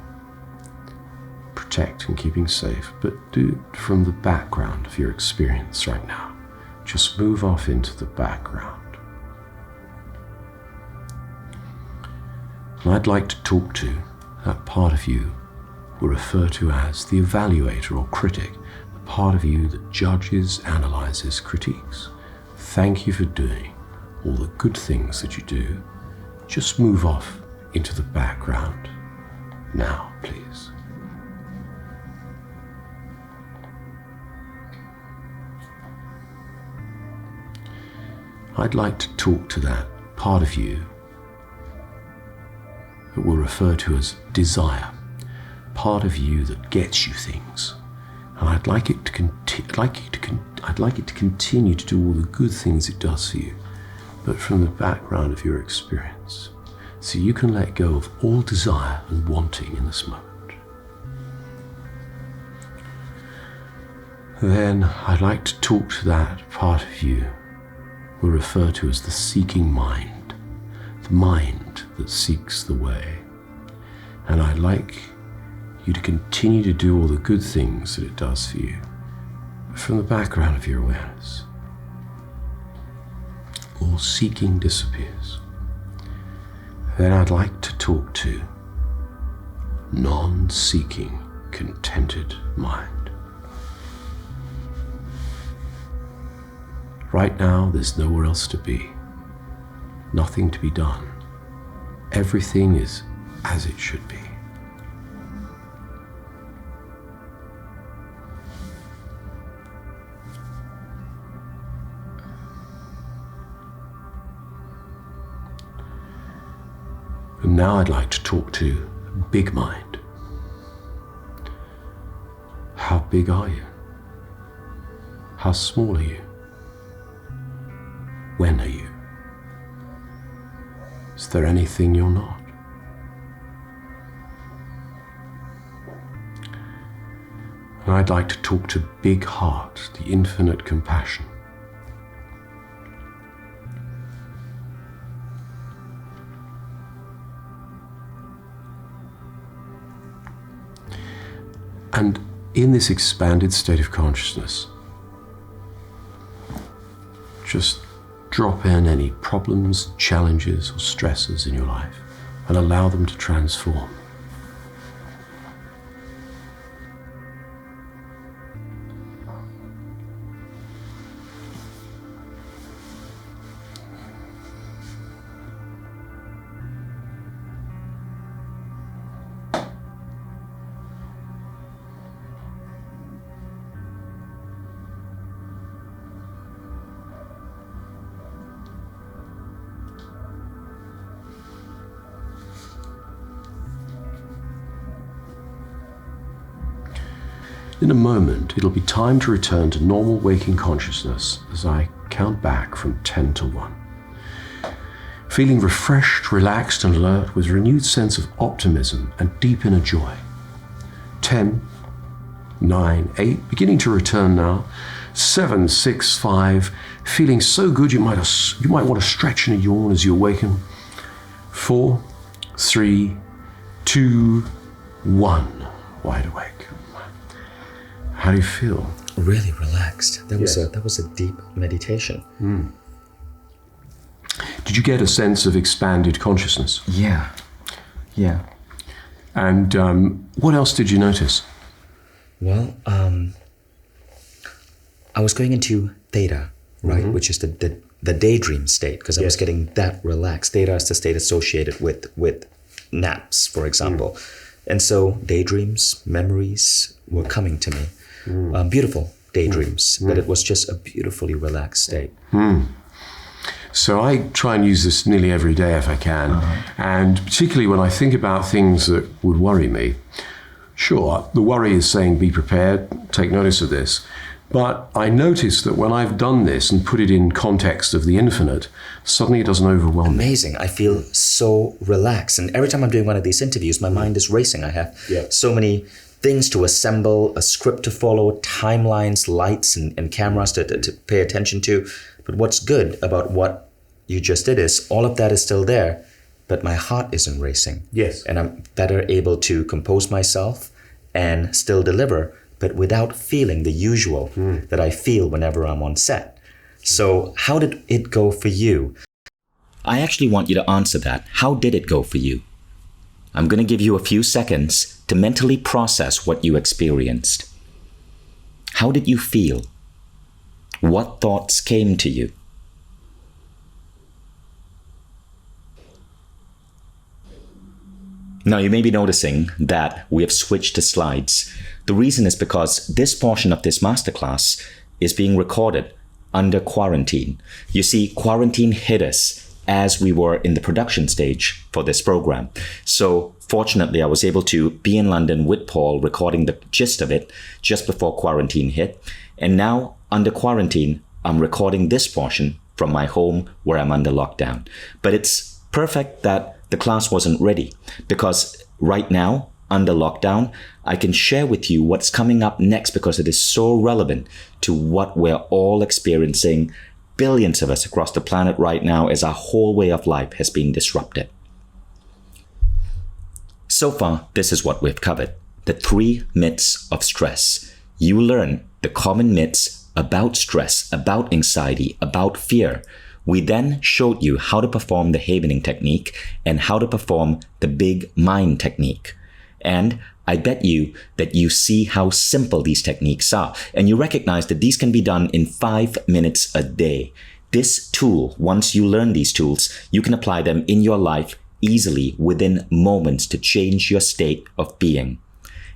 Protect and keeping safe, but do it from the background of your experience right now. Just move off into the background. And I'd like to talk to that part of you we'll refer to as the evaluator or critic, the part of you that judges, analyzes, critiques. Thank you for doing all the good things that you do. Just move off into the background now, please. I'd like to talk to that part of you that we'll refer to as desire, part of you that gets you things. And I'd like it to continue to do all the good things it does for you, but from the background of your experience, so you can let go of all desire and wanting in this moment. Then I'd like to talk to that part of you we'll refer to as the seeking mind, the mind that seeks the way. And I'd like you to continue to do all the good things that it does for you, but from the background of your awareness. All seeking disappears. Then I'd like to talk to non-seeking, contented mind. Right now, there's nowhere else to be, nothing to be done. Everything is as it should be. And now I'd like to talk to big mind. How big are you? How small are you? When are you? Is there anything you're not? And I'd like to talk to big heart, the infinite compassion. And in this expanded state of consciousness, just drop in any problems, challenges, or stresses in your life and allow them to transform. In a moment, it'll be time to return to normal waking consciousness as I count back from 10 to 1. Feeling refreshed, relaxed, and alert with a renewed sense of optimism and deep inner joy. 10, 9, 8, beginning to return now. 7, 6, 5, feeling so good you might want to stretch and yawn as you awaken. 4, 3, 2, 1, wide awake. How do you feel? Really relaxed. That was a deep meditation. Did you get a sense of expanded consciousness? Yeah. And what else did you notice? Well, I was going into theta, right, which is the daydream state, because I was getting that relaxed. Theta is the state associated with naps, for example. And so daydreams, memories were coming to me. Beautiful daydreams, but it was just a beautifully relaxed state. So I try and use this nearly every day if I can, and particularly when I think about things that would worry me. Sure, the worry is saying be prepared, take notice of this, but I notice that when I've done this and put it in context of the infinite, suddenly it doesn't overwhelm me. Amazing. I feel so relaxed, and every time I'm doing one of these interviews, my mind is racing. I have so many things to assemble, a script to follow, timelines, lights, and cameras to pay attention to. But what's good about what you just did is all of that is still there, but my heart isn't racing. Yes. And I'm better able to compose myself and still deliver, but without feeling the usual that I feel whenever I'm on set. So how did it go for you? I actually want you to answer that. How did it go for you? I'm going to give you a few seconds to mentally process what you experienced. How did you feel? What thoughts came to you? Now, you may be noticing that we have switched to slides. The reason is because this portion of this masterclass is being recorded under quarantine. You see, quarantine hit us as we were in the production stage for this program. So fortunately, I was able to be in London with Paul recording the gist of it just before quarantine hit. And now, under quarantine, I'm recording this portion from my home where I'm under lockdown. But it's perfect that the class wasn't ready, because right now, under lockdown, I can share with you what's coming up next, because it is so relevant to what we're all experiencing, billions of us across the planet right now, as our whole way of life has been disrupted. So far, this is what we've covered. The 3 myths of stress. You learn the common myths about stress, about anxiety, about fear. We then showed you how to perform the havening technique and how to perform the big mind technique. And I bet you that you see how simple these techniques are, and you recognize that these can be done in 5 minutes a day. This tool, once you learn these tools, you can apply them in your life easily within moments to change your state of being.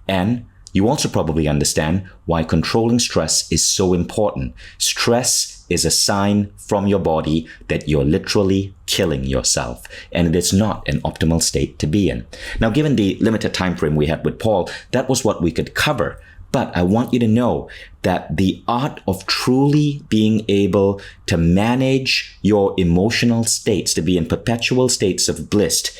And you also probably understand why controlling stress is so important. Stress is a sign from your body that you're literally killing yourself, and it is not an optimal state to be in. Now, given the limited time frame we had with Paul, that was what we could cover. But I want you to know that the art of truly being able to manage your emotional states, to be in perpetual states of bliss,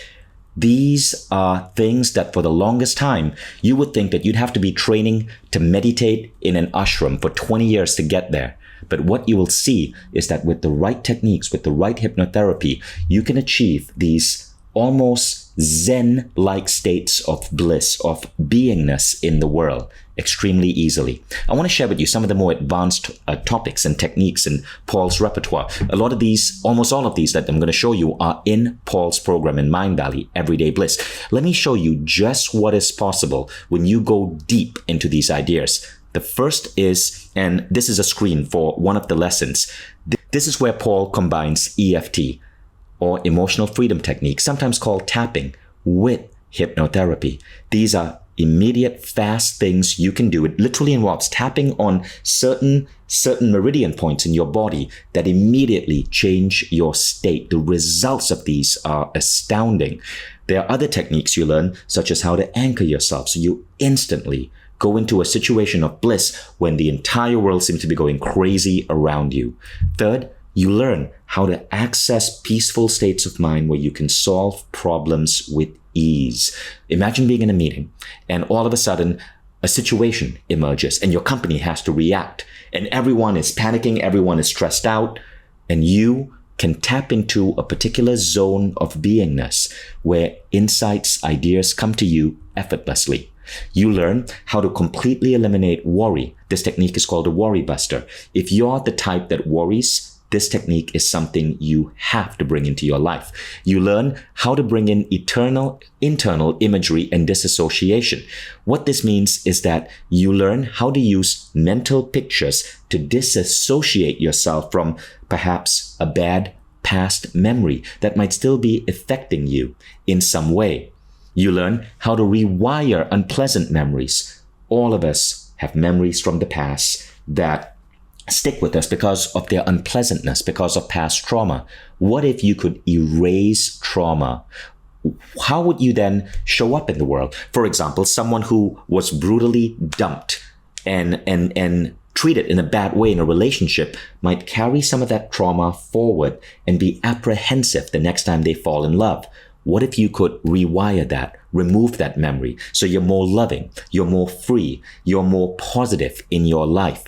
these are things that for the longest time, you would think that you'd have to be training to meditate in an ashram for 20 years to get there. But what you will see is that with the right techniques, with the right hypnotherapy, you can achieve these almost Zen-like states of bliss, of beingness in the world extremely easily. I want to share with you some of the more advanced topics and techniques in Paul's repertoire. A lot of these, almost all of these that I'm going to show you are in Paul's program in Mindvalley, Everyday Bliss. Let me show you just what is possible when you go deep into these ideas. The first is, and this is a screen for one of the lessons. This is where Paul combines EFT, or emotional freedom technique, sometimes called tapping, with hypnotherapy. These are immediate, fast things you can do. It literally involves tapping on certain meridian points in your body that immediately change your state. The results of these are astounding. There are other techniques you learn, such as how to anchor yourself, so you instantly go into a situation of bliss when the entire world seems to be going crazy around you. Third, you learn how to access peaceful states of mind where you can solve problems with ease. Imagine being in a meeting and all of a sudden a situation emerges and your company has to react and everyone is panicking, everyone is stressed out, and you can tap into a particular zone of beingness where insights, ideas come to you effortlessly. You learn how to completely eliminate worry. This technique is called a worry buster. If you're the type that worries, this technique is something you have to bring into your life. You learn how to bring in internal imagery and disassociation. What this means is that you learn how to use mental pictures to disassociate yourself from perhaps a bad past memory that might still be affecting you in some way. You learn how to rewire unpleasant memories. All of us have memories from the past that stick with us because of their unpleasantness, because of past trauma. What if you could erase trauma? How would you then show up in the world? For example, someone who was brutally dumped and treated in a bad way in a relationship might carry some of that trauma forward and be apprehensive the next time they fall in love. What if you could rewire that, remove that memory, so you're more loving, you're more free, you're more positive in your life?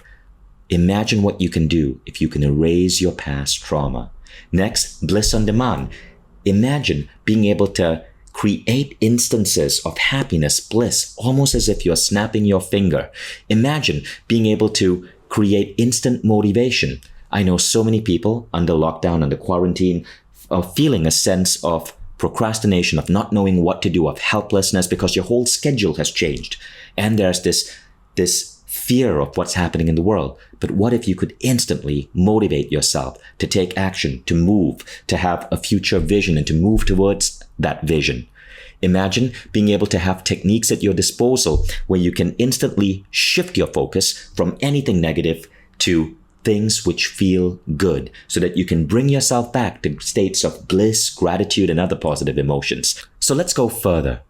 Imagine what you can do if you can erase your past trauma. Next, bliss on demand. Imagine being able to create instances of happiness, bliss, almost as if you're snapping your finger. Imagine being able to create instant motivation. I know so many people under lockdown, under quarantine, are feeling a sense of procrastination, of not knowing what to do, of helplessness because your whole schedule has changed. And there's this fear of what's happening in the world. But what if you could instantly motivate yourself to take action, to move, to have a future vision and to move towards that vision? Imagine being able to have techniques at your disposal where you can instantly shift your focus from anything negative to things which feel good, so that you can bring yourself back to states of bliss, gratitude, and other positive emotions. So let's go further.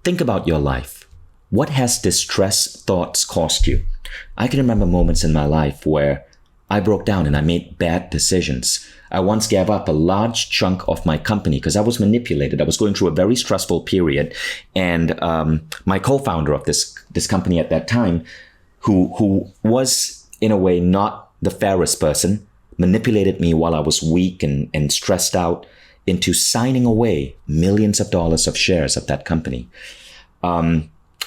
Think about your life. What has distress thoughts cost you? I can remember moments in my life where I broke down and I made bad decisions. I once gave up a large chunk of my company because I was manipulated. I was going through a very stressful period. And my co-founder of this company at that time, who was in a way not the fairest person, manipulated me while I was weak and stressed out into signing away millions of dollars of shares of that company.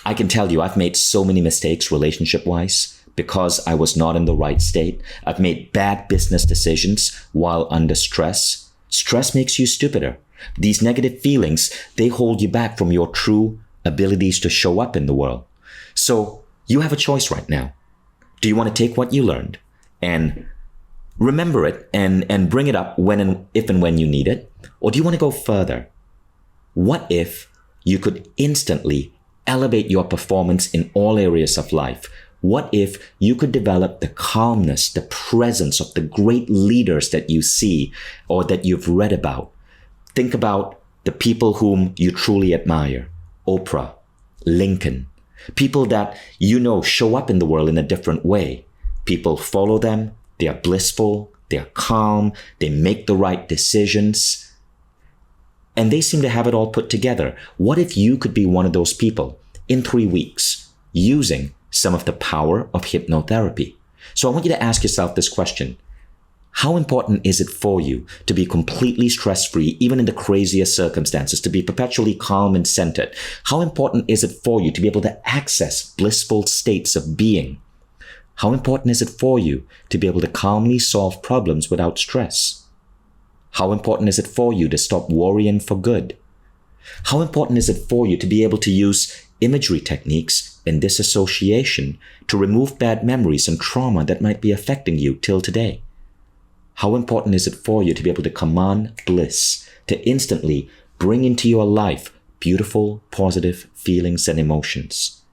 I can tell you, I've made so many mistakes relationship-wise because I was not in the right state. I've made bad business decisions while under stress. Stress makes you stupider. These negative feelings, they hold you back from your true abilities to show up in the world. So you have a choice right now. Do you want to take what you learned and remember it and bring it up if and when you need it? Or do you want to go further? What if you could instantly elevate your performance in all areas of life? What if you could develop the calmness, the presence of the great leaders that you see or that you've read about? Think about the people whom you truly admire. Oprah, Lincoln, people that you know show up in the world in a different way. People follow them, they are blissful, they are calm, they make the right decisions, and they seem to have it all put together. What if you could be one of those people in 3 weeks using some of the power of hypnotherapy? So I want you to ask yourself this question. How important is it for you to be completely stress-free, even in the craziest circumstances, to be perpetually calm and centered? How important is it for you to be able to access blissful states of being? How important is it for you to be able to calmly solve problems without stress? How important is it for you to stop worrying for good? How important is it for you to be able to use imagery techniques and disassociation to remove bad memories and trauma that might be affecting you till today? How important is it for you to be able to command bliss, to instantly bring into your life beautiful, positive feelings and emotions?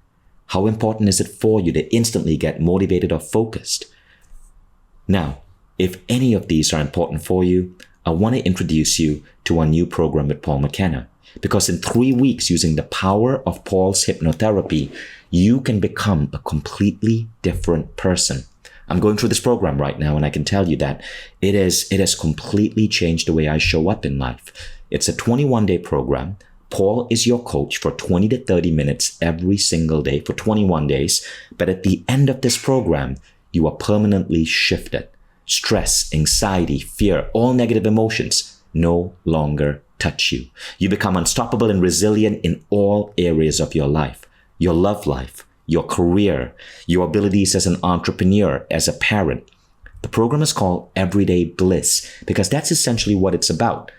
How important is it for you to instantly get motivated or focused? Now, if any of these are important for you, I want to introduce you to our new program with Paul McKenna. Because in 3 weeks, using the power of Paul's hypnotherapy, you can become a completely different person. I'm going through this program right now, and I can tell you that it has completely changed the way I show up in life. It's a 21-day program. Paul is your coach for 20 to 30 minutes every single day for 21 days. But at the end of this program, you are permanently shifted. Stress, anxiety, fear, all negative emotions no longer touch you. You become unstoppable and resilient in all areas of your life, your love life, your career, your abilities as an entrepreneur, as a parent. The program is called Everyday Bliss because that's essentially what it's about.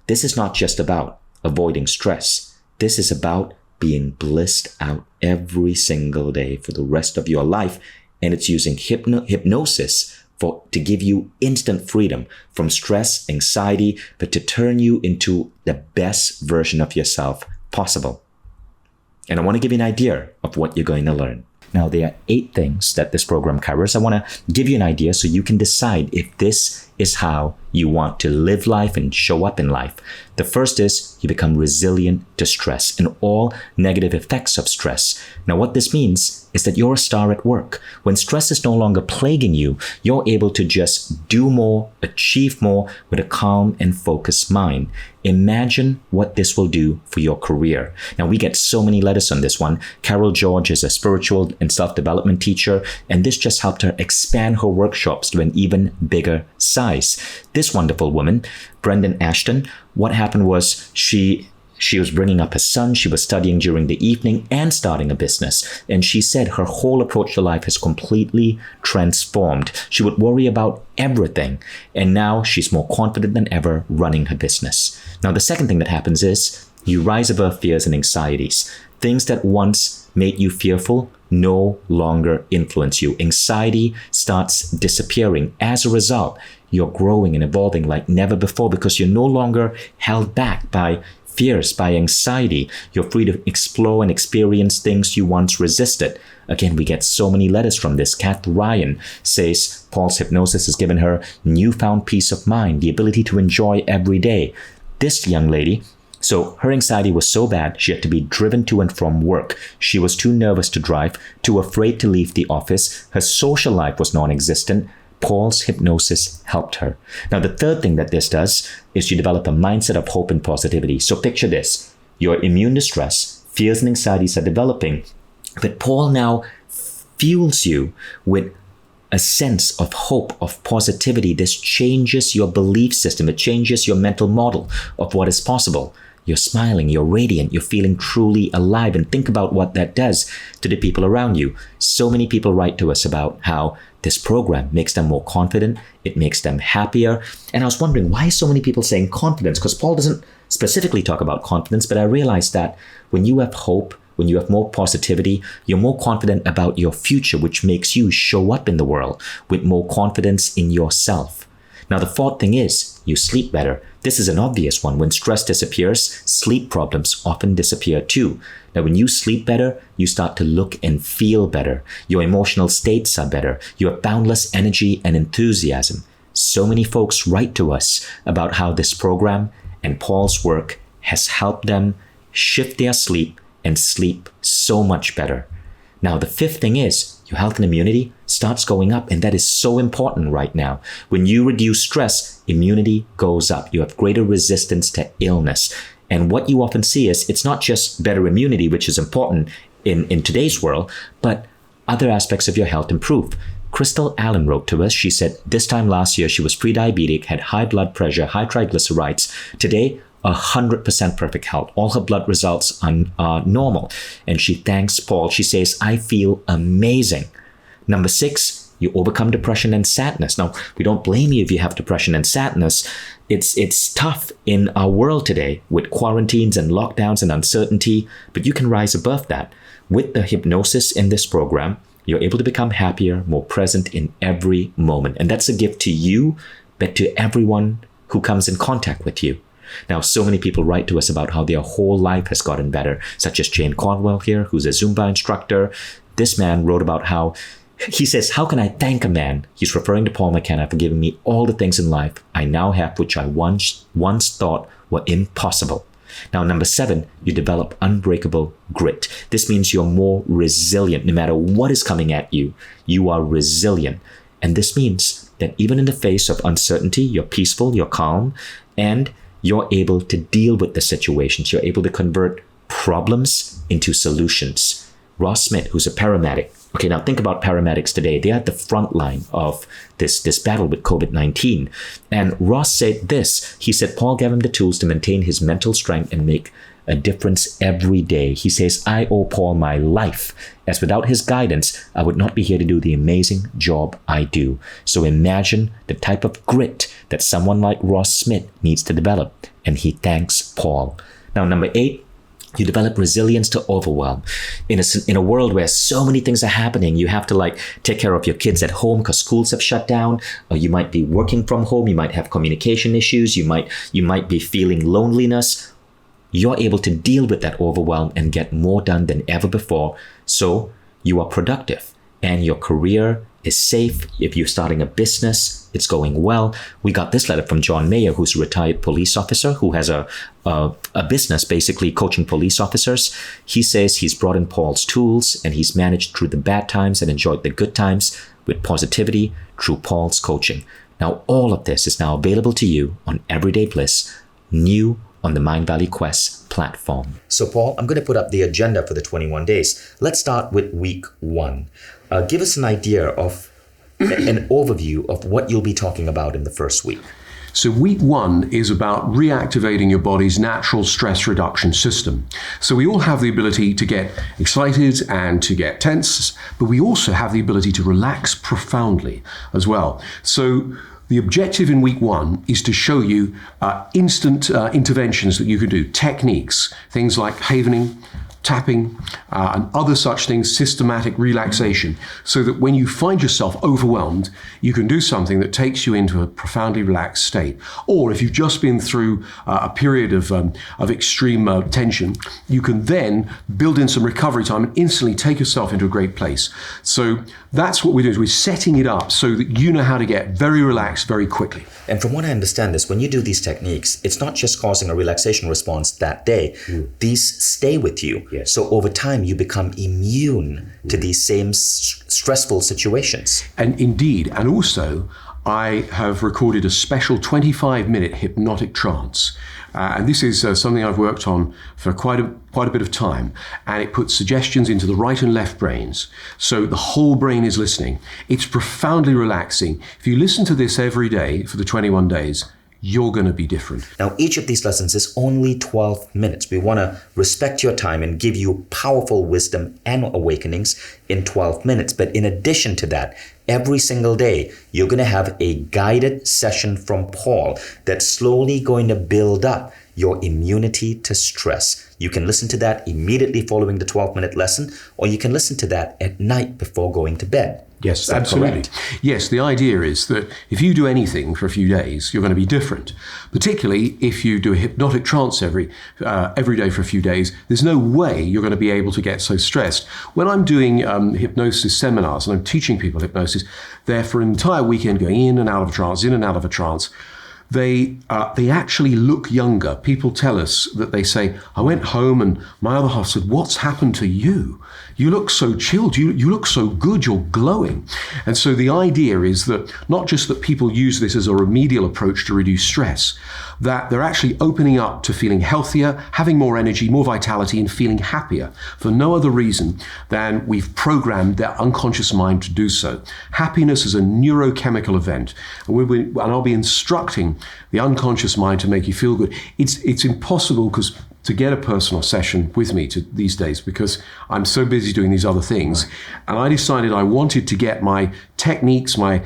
This is not just about avoiding stress. This is about being blissed out every single day for the rest of your life. And it's using hypnosis to give you instant freedom from stress, anxiety, but to turn you into the best version of yourself possible. And I want to give you an idea of what you're going to learn. Now, there are 8 things that this program covers. I want to give you an idea so you can decide if this is how you want to live life and show up in life. The first is you become resilient to stress and all negative effects of stress. Now, what this means is that you're a star at work. When stress is no longer plaguing you, you're able to just do more, achieve more with a calm and focused mind. Imagine what this will do for your career. Now, we get so many letters on this one. Carol George is a spiritual and self-development teacher, and this just helped her expand her workshops to an even bigger size. This wonderful woman, Brendan Ashton, what happened was she was bringing up her son. She was studying during the evening and starting a business. And she said her whole approach to life has completely transformed. She would worry about everything. And now she's more confident than ever running her business. Now, the second thing that happens is you rise above fears and anxieties. Things that once made you fearful no longer influence you. Anxiety starts disappearing. As a result, you're growing and evolving like never before because you're no longer held back by fears, by anxiety. You're free to explore and experience things you once resisted. Again, we get so many letters from this. Kath Ryan says Paul's hypnosis has given her newfound peace of mind, the ability to enjoy every day. This young lady, so her anxiety was so bad, she had to be driven to and from work. She was too nervous to drive, too afraid to leave the office. Her social life was non-existent. Paul's hypnosis helped her. Now, the third thing that this does is you develop a mindset of hope and positivity. So picture this. You're immune to stress. Fears and anxieties are developing. But Paul now fuels you with a sense of hope, of positivity. This changes your belief system. It changes your mental model of what is possible. You're smiling, you're radiant, you're feeling truly alive. And think about what that does to the people around you. So many people write to us about how this program makes them more confident. It makes them happier. And I was wondering, why so many people saying confidence? Because Paul doesn't specifically talk about confidence, but I realized that when you have hope, when you have more positivity, you're more confident about your future, which makes you show up in the world with more confidence in yourself. Now, the fourth thing is you sleep better. This is an obvious one. When stress disappears, sleep problems often disappear too. Now, when you sleep better, you start to look and feel better. Your emotional states are better. You have boundless energy and enthusiasm. So many folks write to us about how this program and Paul's work has helped them shift their sleep and sleep so much better. Now, the fifth thing is your health and immunity starts going up, and that is so important right now. When you reduce stress, immunity goes up. You have greater resistance to illness. And what you often see is it's not just better immunity, which is important in today's world, but other aspects of your health improve. Crystal Allen wrote to us. She said this time last year she was pre-diabetic, had high blood pressure, high triglycerides. Today, 100% perfect health. All her blood results are normal. And she thanks Paul. She says, I feel amazing. Number 6, you overcome depression and sadness. Now, we don't blame you if you have depression and sadness. It's tough in our world today with quarantines and lockdowns and uncertainty, but you can rise above that. With the hypnosis in this program, you're able to become happier, more present in every moment. And that's a gift to you, but to everyone who comes in contact with you. Now, so many people write to us about how their whole life has gotten better, such as Jane Caldwell here, who's a Zumba instructor. This man wrote about how, he says, how can I thank a man? He's referring to Paul McKenna for giving me all the things in life I now have, which I once thought were impossible. Now, number 7, you develop unbreakable grit. This means you're more resilient. No matter what is coming at you, you are resilient. And this means that even in the face of uncertainty, you're peaceful, you're calm, and you're able to deal with the situations. You're able to convert problems into solutions. Ross Smith, who's a paramedic. Okay, now think about paramedics today. They're at the front line of this battle with COVID-19. And Ross said this. He said, Paul gave him the tools to maintain his mental strength and make a difference every day. He says, I owe Paul my life, as without his guidance, I would not be here to do the amazing job I do. So imagine the type of grit that someone like Ross Smith needs to develop. And he thanks Paul. Now, number 8, you develop resilience to overwhelm. In a world where so many things are happening, you have to take care of your kids at home because schools have shut down, or you might be working from home, you might have communication issues, you might be feeling loneliness. You're able to deal with that overwhelm and get more done than ever before. So you are productive and your career is safe. If you're starting a business, it's going well. We got this letter from John Mayer, who's a retired police officer who has a business basically coaching police officers. He says he's brought in Paul's tools and he's managed through the bad times and enjoyed the good times with positivity through Paul's coaching. Now, all of this is now available to you on Everyday Bliss, new on the Mindvalley Quest platform. So, Paul, I'm going to put up the agenda for the 21 days. Let's start with week 1. Give us an idea of an overview of what you'll be talking about in the first week. So week 1 is about reactivating your body's natural stress reduction system. So we all have the ability to get excited and to get tense, but we also have the ability to relax profoundly as well. So the objective in week 1 is to show you instant interventions that you can do, techniques, things like havening, tapping, and other such things, systematic relaxation, so that when you find yourself overwhelmed, you can do something that takes you into a profoundly relaxed state. Or if you've just been through a period of extreme tension, you can then build in some recovery time and instantly take yourself into a great place. So that's what we're doing, is we're setting it up so that you know how to get very relaxed very quickly. And from what I understand is when you do these techniques, it's not just causing a relaxation response that day. These stay with you. Yes. So over time, you become immune to these same stressful situations. And indeed, and also, I have recorded a special 25-minute hypnotic trance. And this is something I've worked on for quite a bit of time. And it puts suggestions into the right and left brains. So the whole brain is listening. It's profoundly relaxing. If you listen to this every day for the 21 days, you're going to be different. Now, each of these lessons is only 12 minutes. We want to respect your time and give you powerful wisdom and awakenings in 12 minutes. But in addition to that, every single day, you're going to have a guided session from Paul that's slowly going to build up your immunity to stress. You can listen to that immediately following the 12-minute lesson, or you can listen to that at night before going to bed. Yes, absolutely. Correct? Yes, the idea is that if you do anything for a few days, you're going to be different. Particularly if you do a hypnotic trance every day for a few days, there's no way you're going to be able to get so stressed. When I'm doing hypnosis seminars and I'm teaching people hypnosis, they're for an entire weekend going in and out of a trance, in and out of a trance. They actually look younger. People tell us that they say, I went home and my other half said, what's happened to you? You look so chilled. You look so good. You're glowing. And so the idea is that not just that people use this as a remedial approach to reduce stress, that they're actually opening up to feeling healthier, having more energy, more vitality, and feeling happier for no other reason than we've programmed their unconscious mind to do so. Happiness is a neurochemical event, and I'll be instructing the unconscious mind to make you feel good. It's impossible to get a personal session with me these days because I'm so busy doing these other things. Right. And I decided I wanted to get my techniques, my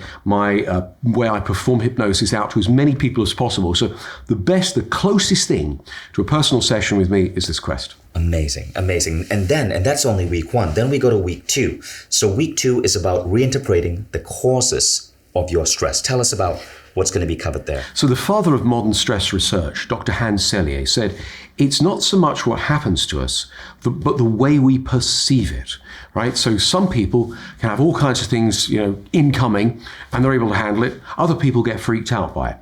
way I perform hypnosis out to as many people as possible. So the closest thing to a personal session with me is this quest. Amazing. And that's only week 1. Then we go to week 2. So week 2 is about reinterpreting the causes of your stress. Tell us about what's going to be covered there. So the father of modern stress research, Dr. Hans Selye, said, it's not so much what happens to us, but the way we perceive it, right? So some people can have all kinds of things, incoming, and they're able to handle it. Other people get freaked out by it.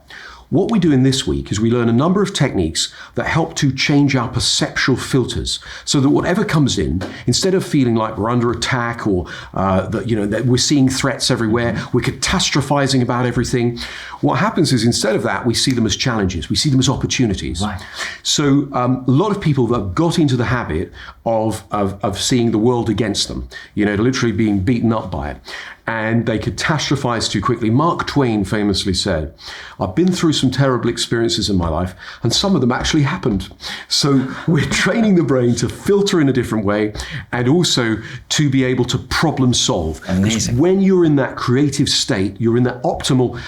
What we do in this week is we learn a number of techniques that help to change our perceptual filters so that whatever comes in, instead of feeling like we're under attack or that we're seeing threats everywhere, we're catastrophizing about everything, what happens is instead of that, we see them as challenges, we see them as opportunities. Right. So a lot of people that got into the habit of seeing the world against them, literally being beaten up by it, and they catastrophize too quickly. Mark Twain famously said, I've been through some terrible experiences in my life, and some of them actually happened. So we're training the brain to filter in a different way and also to be able to problem solve. Amazing. When you're in that creative state, you're in that optimal,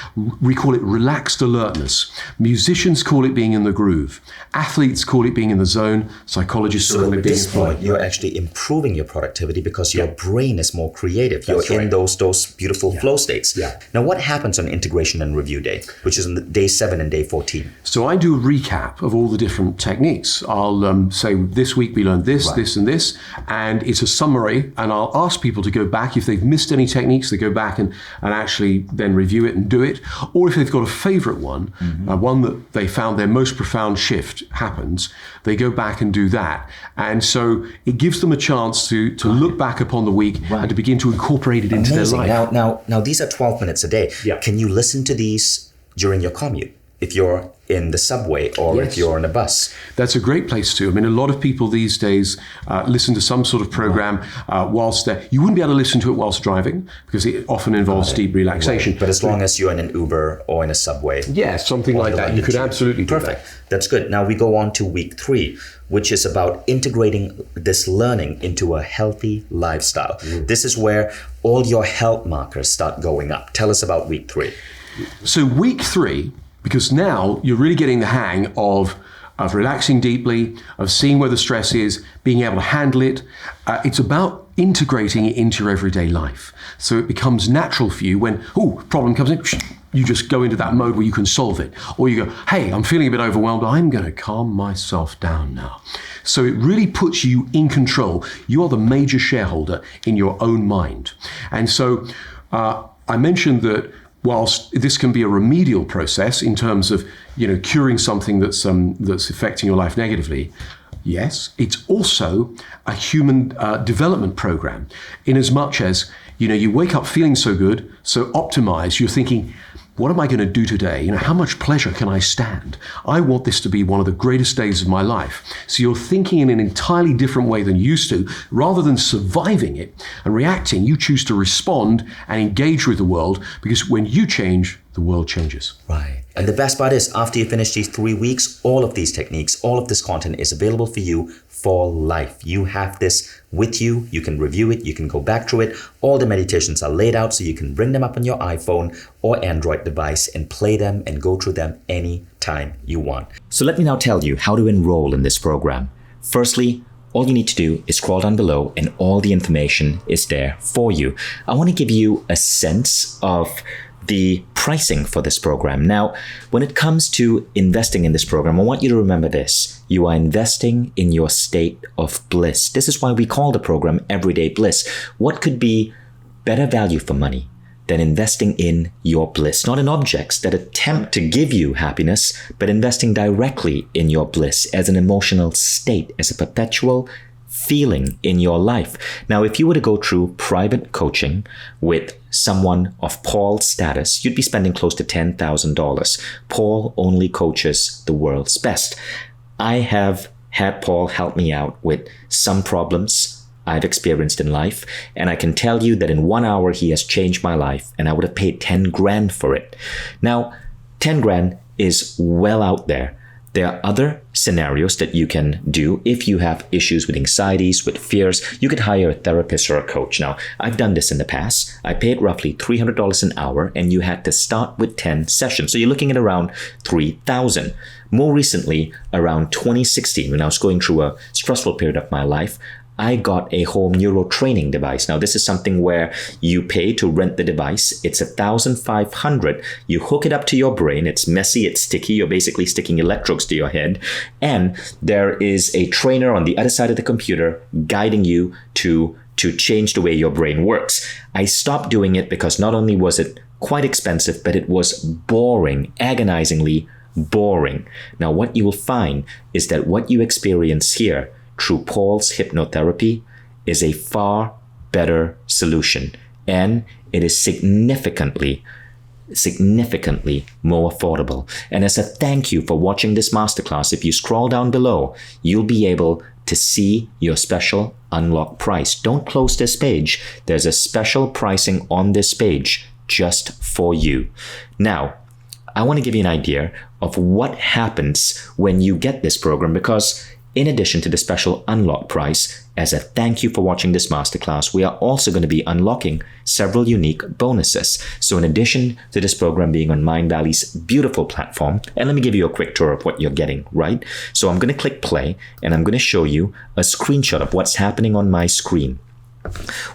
we call it relaxed alertness. Musicians call it being in the groove. Athletes call it being in the zone. Psychologists call it being in the flow. At this point, you're actually improving your productivity because your brain is more creative. You're in those beautiful flow states. Yeah. Now, what happens on integration and review day, which is on day 7 and day 14? So I do a recap of all the different techniques. I'll say this week we learned this, this, and this, and it's a summary. And I'll ask people to go back if they've missed any techniques. They go back and actually then review it and do it. Or if they've got a favorite one, one that they found their most profound shift happens, they go back and do that. And so it gives them a chance to look back upon the week and to begin to incorporate it into their life. Now, these are 12 minutes a day. Yeah. Can you listen to these during your commute? If you're in the subway or if you're on a bus? That's a great place to. I mean, a lot of people these days listen to some sort of program whilst they're... You wouldn't be able to listen to it whilst driving because it often involves deep relaxation. Right. But as long as you're in an Uber or in a subway. Yeah, something like that. You could absolutely do Perfect. That's good. Now we go on to week 3, which is about integrating this learning into a healthy lifestyle. This is where all your health markers start going up. Tell us about week 3. So week 3, because now you're really getting the hang of relaxing deeply, of seeing where the stress is, being able to handle it. It's about integrating it into your everyday life. So it becomes natural for you when, problem comes in, you just go into that mode where you can solve it. Or you go, hey, I'm feeling a bit overwhelmed. I'm going to calm myself down now. So it really puts you in control. You are the major shareholder in your own mind. And so I mentioned that whilst this can be a remedial process in terms of, curing something that's affecting your life negatively, yes, it's also a human development program. In as much as, you wake up feeling so good, so optimized, you're thinking, what am I going to do today? How much pleasure can I stand? I want this to be one of the greatest days of my life. So you're thinking in an entirely different way than you used to. Rather than surviving it and reacting, you choose to respond and engage with the world because when you change, the world changes. Right. And the best part is after you finish these 3 weeks, all of these techniques, all of this content is available for you for life. You have this with you. You can review it. You can go back through it. All the meditations are laid out so you can bring them up on your iPhone or Android device and play them and go through them anytime you want. So let me now tell you how to enroll in this program. Firstly, all you need to do is scroll down below and all the information is there for you. I want to give you a sense of the pricing for this program. Now, when it comes to investing in this program, I want you to remember this. You are investing in your state of bliss. This is why we call the program Everyday Bliss. What could be better value for money than investing in your bliss? Not in objects that attempt to give you happiness, but investing directly in your bliss as an emotional state, as a perpetual feeling in your life. Now, if you were to go through private coaching with someone of Paul's status, you'd be spending close to $10,000. Paul only coaches the world's best. I have had Paul help me out with some problems I've experienced in life, and I can tell you that in 1 hour he has changed my life, and I would have paid 10 grand for it. Now, 10 grand is well out there. There are other scenarios that you can do if you have issues with anxieties, with fears. You could hire a therapist or a coach. Now, I've done this in the past. I paid roughly $300 an hour, and you had to start with 10 sessions. So you're looking at around $3,000. More recently, around 2016, when I was going through a stressful period of my life, I got a home neurotraining device. Now, this is something where you pay to rent the device. It's $1,500. You hook it up to your brain. It's messy, it's sticky. You're basically sticking electrodes to your head. And there is a trainer on the other side of the computer guiding you to change the way your brain works. I stopped doing it because not only was it quite expensive, but it was boring, agonizingly boring. Now, what you will find is that what you experience here through Paul's hypnotherapy is a far better solution, and it is significantly more affordable. And as a thank you for watching this masterclass, if you scroll down below, you'll be able to see your special unlock price. Don't close this page. There's a special pricing on this page just for you. Now, I want to give you an idea of what happens when you get this program, because in addition to the special unlock price, as a thank you for watching this masterclass, we are also going to be unlocking several unique bonuses. So in addition to this program being on Mindvalley's beautiful platform, and let me give you a quick tour of what you're getting, right? So I'm going to click play, and I'm going to show you a screenshot of what's happening on my screen.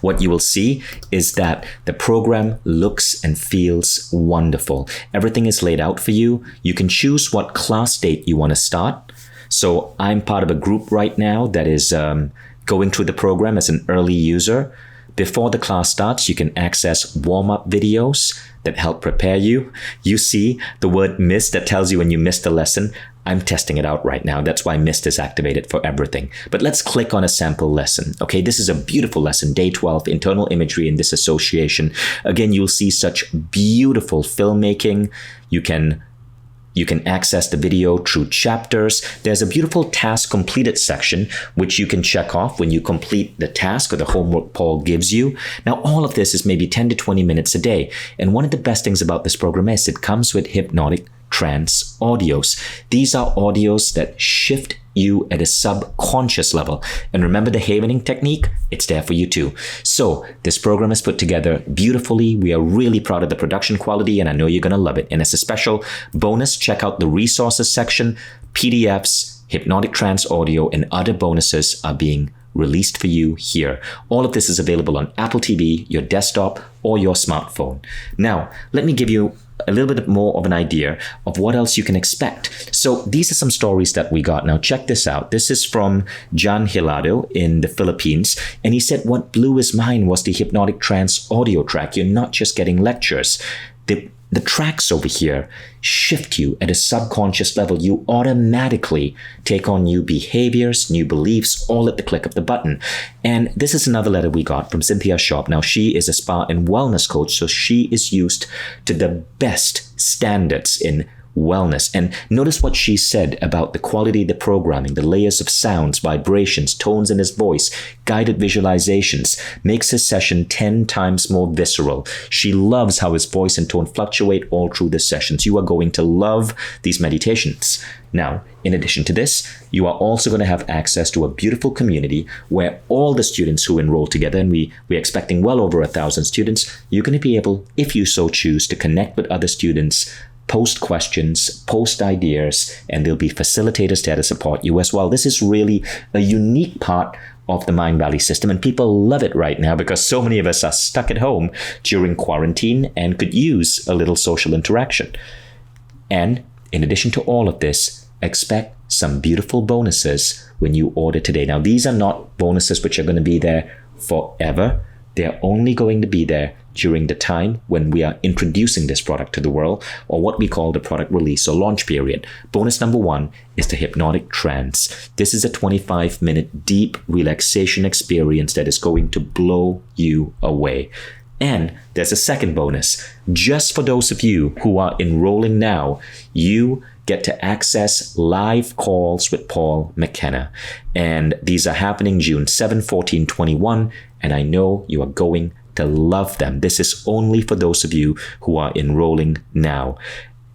What you will see is that the program looks and feels wonderful. Everything is laid out for you. You can choose what class date you want to start. So I'm part of a group right now that is going through the program as an early user. Before the class starts, you can access warm-up videos that help prepare you. You see the word missed that tells you when you missed a lesson. I'm testing it out right now. That's why missed is activated for everything. But let's click on a sample lesson. Okay, this is a beautiful lesson, day 12, internal imagery and disassociation. Again, you'll see such beautiful filmmaking. You can access the video through chapters. There's a beautiful task completed section, which you can check off when you complete the task or the homework Paul gives you. Now, all of this is maybe 10 to 20 minutes a day. And one of the best things about this program is it comes with hypnotic trance audios. These are audios that shift you at a subconscious level. And remember the havening technique? It's there for you too. So this program is put together beautifully. We are really proud of the production quality, and I know you're going to love it. And as a special bonus, check out the resources section. PDFs, hypnotic trance audio, and other bonuses are being released for you here. All of this is available on Apple TV, your desktop, or your smartphone. Now, let me give you a little bit more of an idea of what else you can expect. So these are some stories that we got. Now check this out. This is from John Hilado in the Philippines. And he said what blew his mind was the hypnotic trance audio track. You're not just getting lectures. The tracks over here shift you at a subconscious level. You automatically take on new behaviors, new beliefs, all at the click of the button. And this is another letter we got from Cynthia Sharp. Now, she is a spa and wellness coach, so she is used to the best standards in wellness. And notice what she said about the quality of the programming, the layers of sounds, vibrations, tones in his voice, guided visualizations, makes his session 10 times more visceral. She loves how his voice and tone fluctuate all through the sessions. You are going to love these meditations. Now, in addition to this, you are also going to have access to a beautiful community where all the students who enroll together, and we're expecting well over 1,000 students, you're going to be able, if you so choose, to connect with other students, post questions, post ideas, and there'll be facilitators there to support you as well. This is really a unique part of the Mindvalley system, and people love it right now because so many of us are stuck at home during quarantine and could use a little social interaction. And in addition to all of this, expect some beautiful bonuses when you order today. Now, these are not bonuses which are going to be there forever. They're only going to be there during the time when we are introducing this product to the world, or what we call the product release or launch period. Bonus number 1 is the hypnotic trance. This is a 25-minute deep relaxation experience that is going to blow you away. And there's a second bonus. Just for those of you who are enrolling now, you get to access live calls with Paul McKenna. And these are happening June 7, 14, 21. And I know you are going to love them. This is only for those of you who are enrolling now.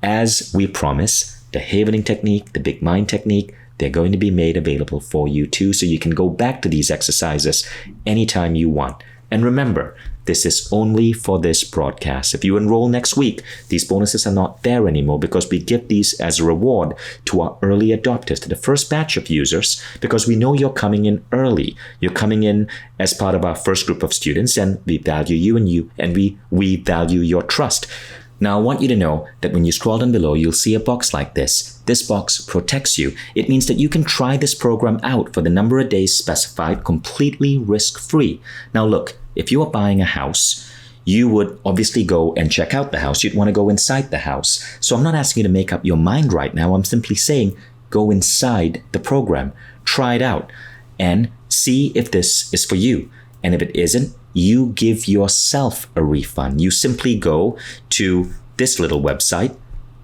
As we promise, the havening technique, the big mind technique, they're going to be made available for you too, so you can go back to these exercises anytime you want. And remember, this is only for this broadcast. If you enroll next week, these bonuses are not there anymore because we give these as a reward to our early adopters, to the first batch of users, because we know you're coming in early. You're coming in as part of our first group of students, and we value you and we value your trust. Now, I want you to know that when you scroll down below, you'll see a box like this. This box protects you. It means that you can try this program out for the number of days specified, completely risk-free. Now, look, if you are buying a house, you would obviously go and check out the house. You'd want to go inside the house. So I'm not asking you to make up your mind right now. I'm simply saying go inside the program, try it out, and see if this is for you. And if it isn't, you give yourself a refund. You simply go to this little website,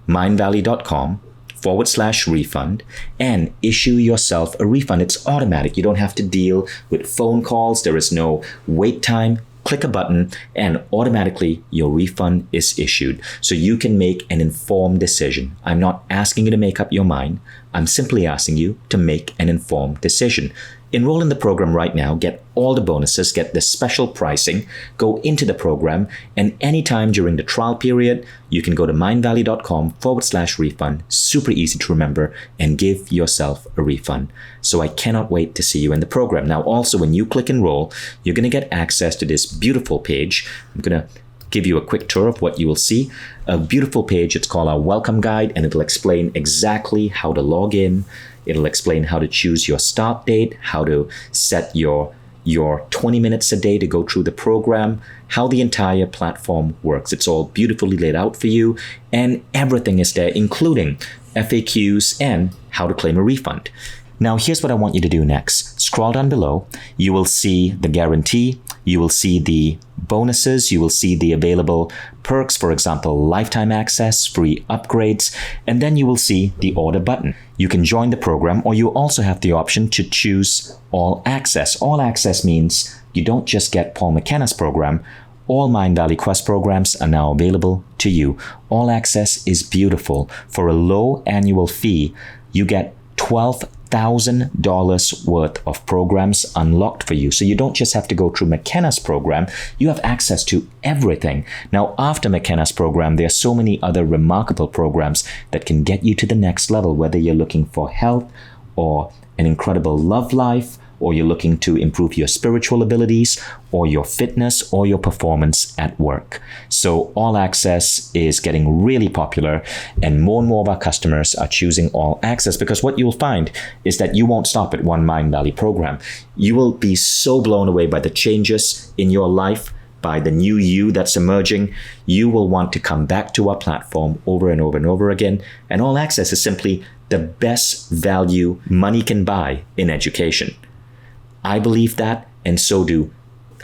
mindvalley.com/refund, and issue yourself a refund. It's automatic. You don't have to deal with phone calls. There is no wait time. Click a button and automatically your refund is issued. So you can make an informed decision. I'm not asking you to make up your mind. I'm simply asking you to make an informed decision. Enroll in the program right now, get all the bonuses, get the special pricing, go into the program, and anytime during the trial period, you can go to mindvalley.com/refund, super easy to remember, and give yourself a refund. So I cannot wait to see you in the program. Now, also, when you click enroll, you're going to get access to this beautiful page. I'm going to give you a quick tour of what you will see. A beautiful page. It's called our welcome guide, and it'll explain exactly how to log in. It'll explain how to choose your start date, how to set your 20 minutes a day to go through the program, how the entire platform works. It's all beautifully laid out for you, and everything is there, including FAQs and how to claim a refund. Now, here's what I want you to do next. Scroll down below. You will see the guarantee. You will see the bonuses. You will see the available perks, for example, lifetime access, free upgrades, and then you will see the order button. You can join the program, or you also have the option to choose all access. All access means you don't just get Paul McKenna's program. All Mindvalley Quest programs are now available to you. All access is beautiful. For a low annual fee, you get $12,000 worth of programs unlocked for you. So you don't just have to go through McKenna's program, you have access to everything. Now, after McKenna's program, there are so many other remarkable programs that can get you to the next level, whether you're looking for health or an incredible love life, or you're looking to improve your spiritual abilities, or your fitness, or your performance at work. So All Access is getting really popular, and more of our customers are choosing All Access, because what you'll find is that you won't stop at one Mindvalley program. You will be so blown away by the changes in your life, by the new you that's emerging. You will want to come back to our platform over and over and over again. And All Access is simply the best value money can buy in education. I believe that, and so do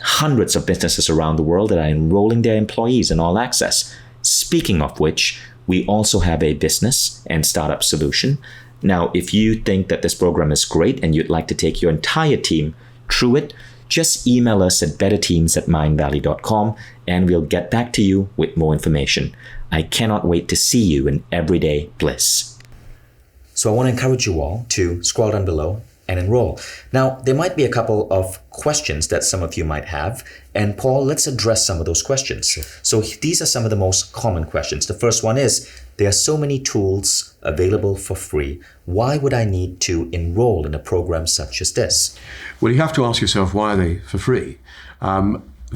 hundreds of businesses around the world that are enrolling their employees in All Access. Speaking of which, we also have a business and startup solution. Now, if you think that this program is great and you'd like to take your entire team through it, just email us at betterteams@mindvalley.com and we'll get back to you with more information. I cannot wait to see you in everyday bliss. So I want to encourage you all to scroll down below and enroll. Now, there might be a couple of questions that some of you might have, and Paul, let's address some of those questions. So these are some of the most common questions. The first one is, there are so many tools available for free. Why would I need to enroll in a program such as this? Well, you have to ask yourself, why are they for free?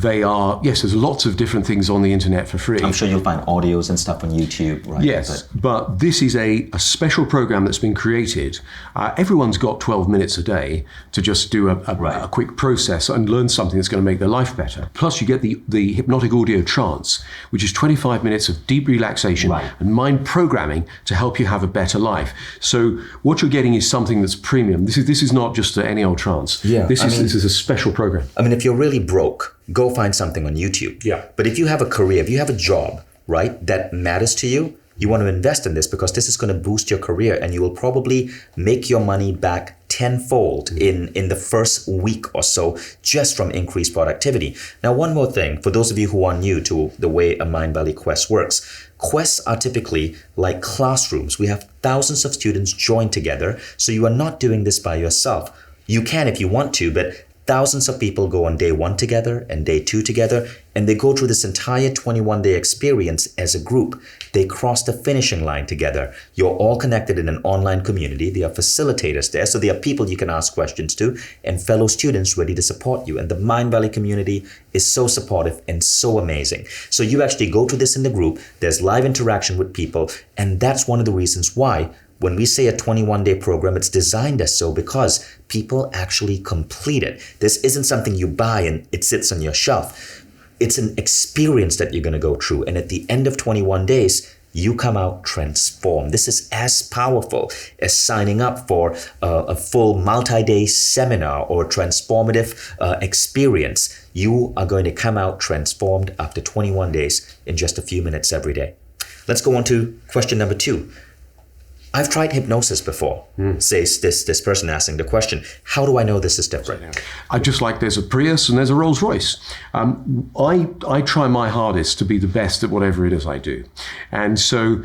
They are, yes, there's lots of different things on the internet for free. I'm sure you'll find audios and stuff on YouTube, right? Yes, but this is a special program that's been created. Everyone's got 12 minutes a day to just do a quick process and learn something that's going to make their life better. Plus, you get the hypnotic audio trance, which is 25 minutes of deep relaxation and mind programming to help you have a better life. So what you're getting is something that's premium. This is not just any old trance. Yeah, this is a special program. I mean, if you're really broke, go find something on YouTube. Yeah. But if you have a career, if you have a job, right, that matters to you, you want to invest in this because this is going to boost your career and you will probably make your money back tenfold in the first week or so just from increased productivity. Now, one more thing, for those of you who are new to the way a Mindvalley quest works, quests are typically like classrooms. We have thousands of students joined together, so you are not doing this by yourself. You can if you want to, but thousands of people go on day 1 together and day 2 together, and they go through this entire 21-day experience as a group. They cross the finishing line together. You're all connected in an online community. There are facilitators there, so there are people you can ask questions to and fellow students ready to support you. And the Mindvalley community is so supportive and so amazing. So you actually go to this in the group. There's live interaction with people, and that's one of the reasons why when we say a 21-day program, it's designed as so because people actually complete it. This isn't something you buy and it sits on your shelf. It's an experience that you're going to go through. And at the end of 21 days, you come out transformed. This is as powerful as signing up for a full multi-day seminar or transformative experience. You are going to come out transformed after 21 days in just a few minutes every day. Let's go on to question number 2. I've tried hypnosis before, says this person asking the question. How do I know this is different? I just like there's a Prius and there's a Rolls Royce. I try my hardest to be the best at whatever it is I do. And so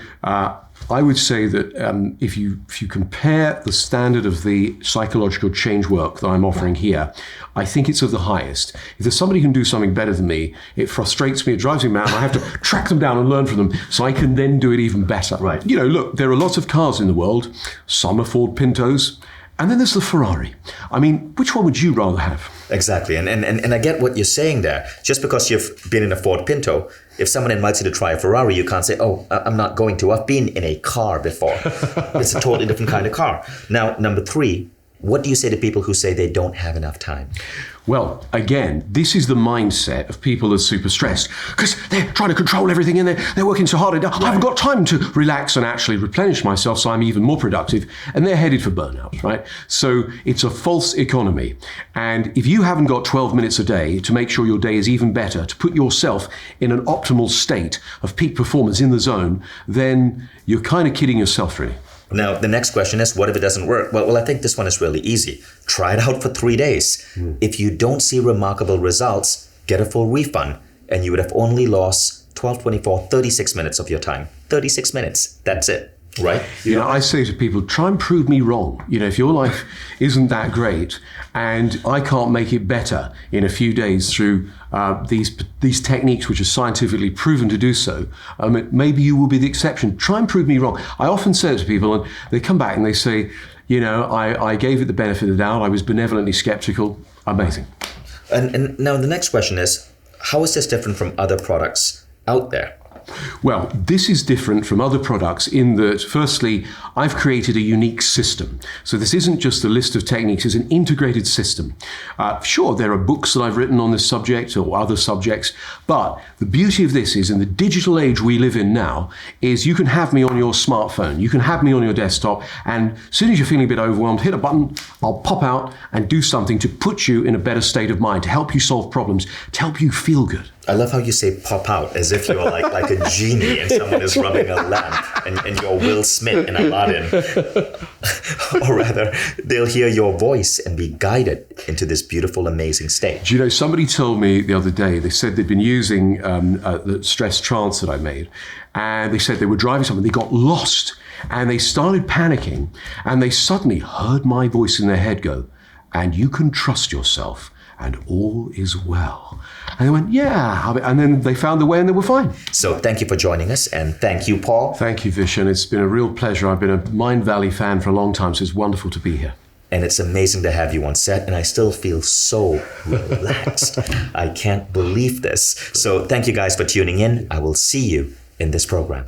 I would say that if you compare the standard of the psychological change work that I'm offering here, I think it's of the highest. If there's somebody who can do something better than me, it frustrates me, it drives me mad, and I have to track them down and learn from them so I can then do it even better. Right. You know, look, there are lots of cars in the world. Some are Ford Pintos, and then there's the Ferrari. I mean, which one would you rather have? Exactly. And I get what you're saying there. Just because you've been in a Ford Pinto, if someone invites you to try a Ferrari, you can't say, oh, I'm not going to. I've been in a car before. It's a totally different kind of car. Now, number 3, what do you say to people who say they don't have enough time? Well, again, this is the mindset of people that are super stressed because they're trying to control everything and they're working so hard. I haven't got time to relax and actually replenish myself so I'm even more productive, and they're headed for burnout, right? So it's a false economy. And if you haven't got 12 minutes a day to make sure your day is even better, to put yourself in an optimal state of peak performance in the zone, then you're kind of kidding yourself, really. Now, the next question is, what if it doesn't work? Well, I think this one is really easy. Try it out for 3 days. If you don't see remarkable results, get a full refund, and you would have only lost 12, 24, 36 minutes of your time. 36 minutes. That's it. Right? You know, I say to people, try and prove me wrong. You know, if your life isn't that great and I can't make it better in a few days through these techniques which are scientifically proven to do so, maybe you will be the exception. Try and prove me wrong. I often say it to people and they come back and they say, you know, I gave it the benefit of the doubt. I was benevolently skeptical. Amazing. And now the next question is, how is this different from other products out there? Well, this is different from other products in that, firstly, I've created a unique system. So this isn't just a list of techniques, it's an integrated system. Sure, there are books that I've written on this subject or other subjects, but the beauty of this is in the digital age we live in now is you can have me on your smartphone, you can have me on your desktop, and as soon as you're feeling a bit overwhelmed, hit a button, I'll pop out and do something to put you in a better state of mind, to help you solve problems, to help you feel good. I love how you say pop out, as if you're like a genie and someone is rubbing a lamp and you're Will Smith in Aladdin. Or rather, they'll hear your voice and be guided into this beautiful, amazing state. Do you know, somebody told me the other day, they said they'd been using the stress trance that I made, and they said they were driving something, they got lost, and they started panicking, and they suddenly heard my voice in their head go, and you can trust yourself, and all is well. And they went, yeah. And then they found the way and they were fine. So thank you for joining us. And thank you, Paul. Thank you, Vishen. It's been a real pleasure. I've been a Mindvalley fan for a long time, so it's wonderful to be here. And it's amazing to have you on set, and I still feel so relaxed. I can't believe this. So thank you guys for tuning in. I will see you in this program.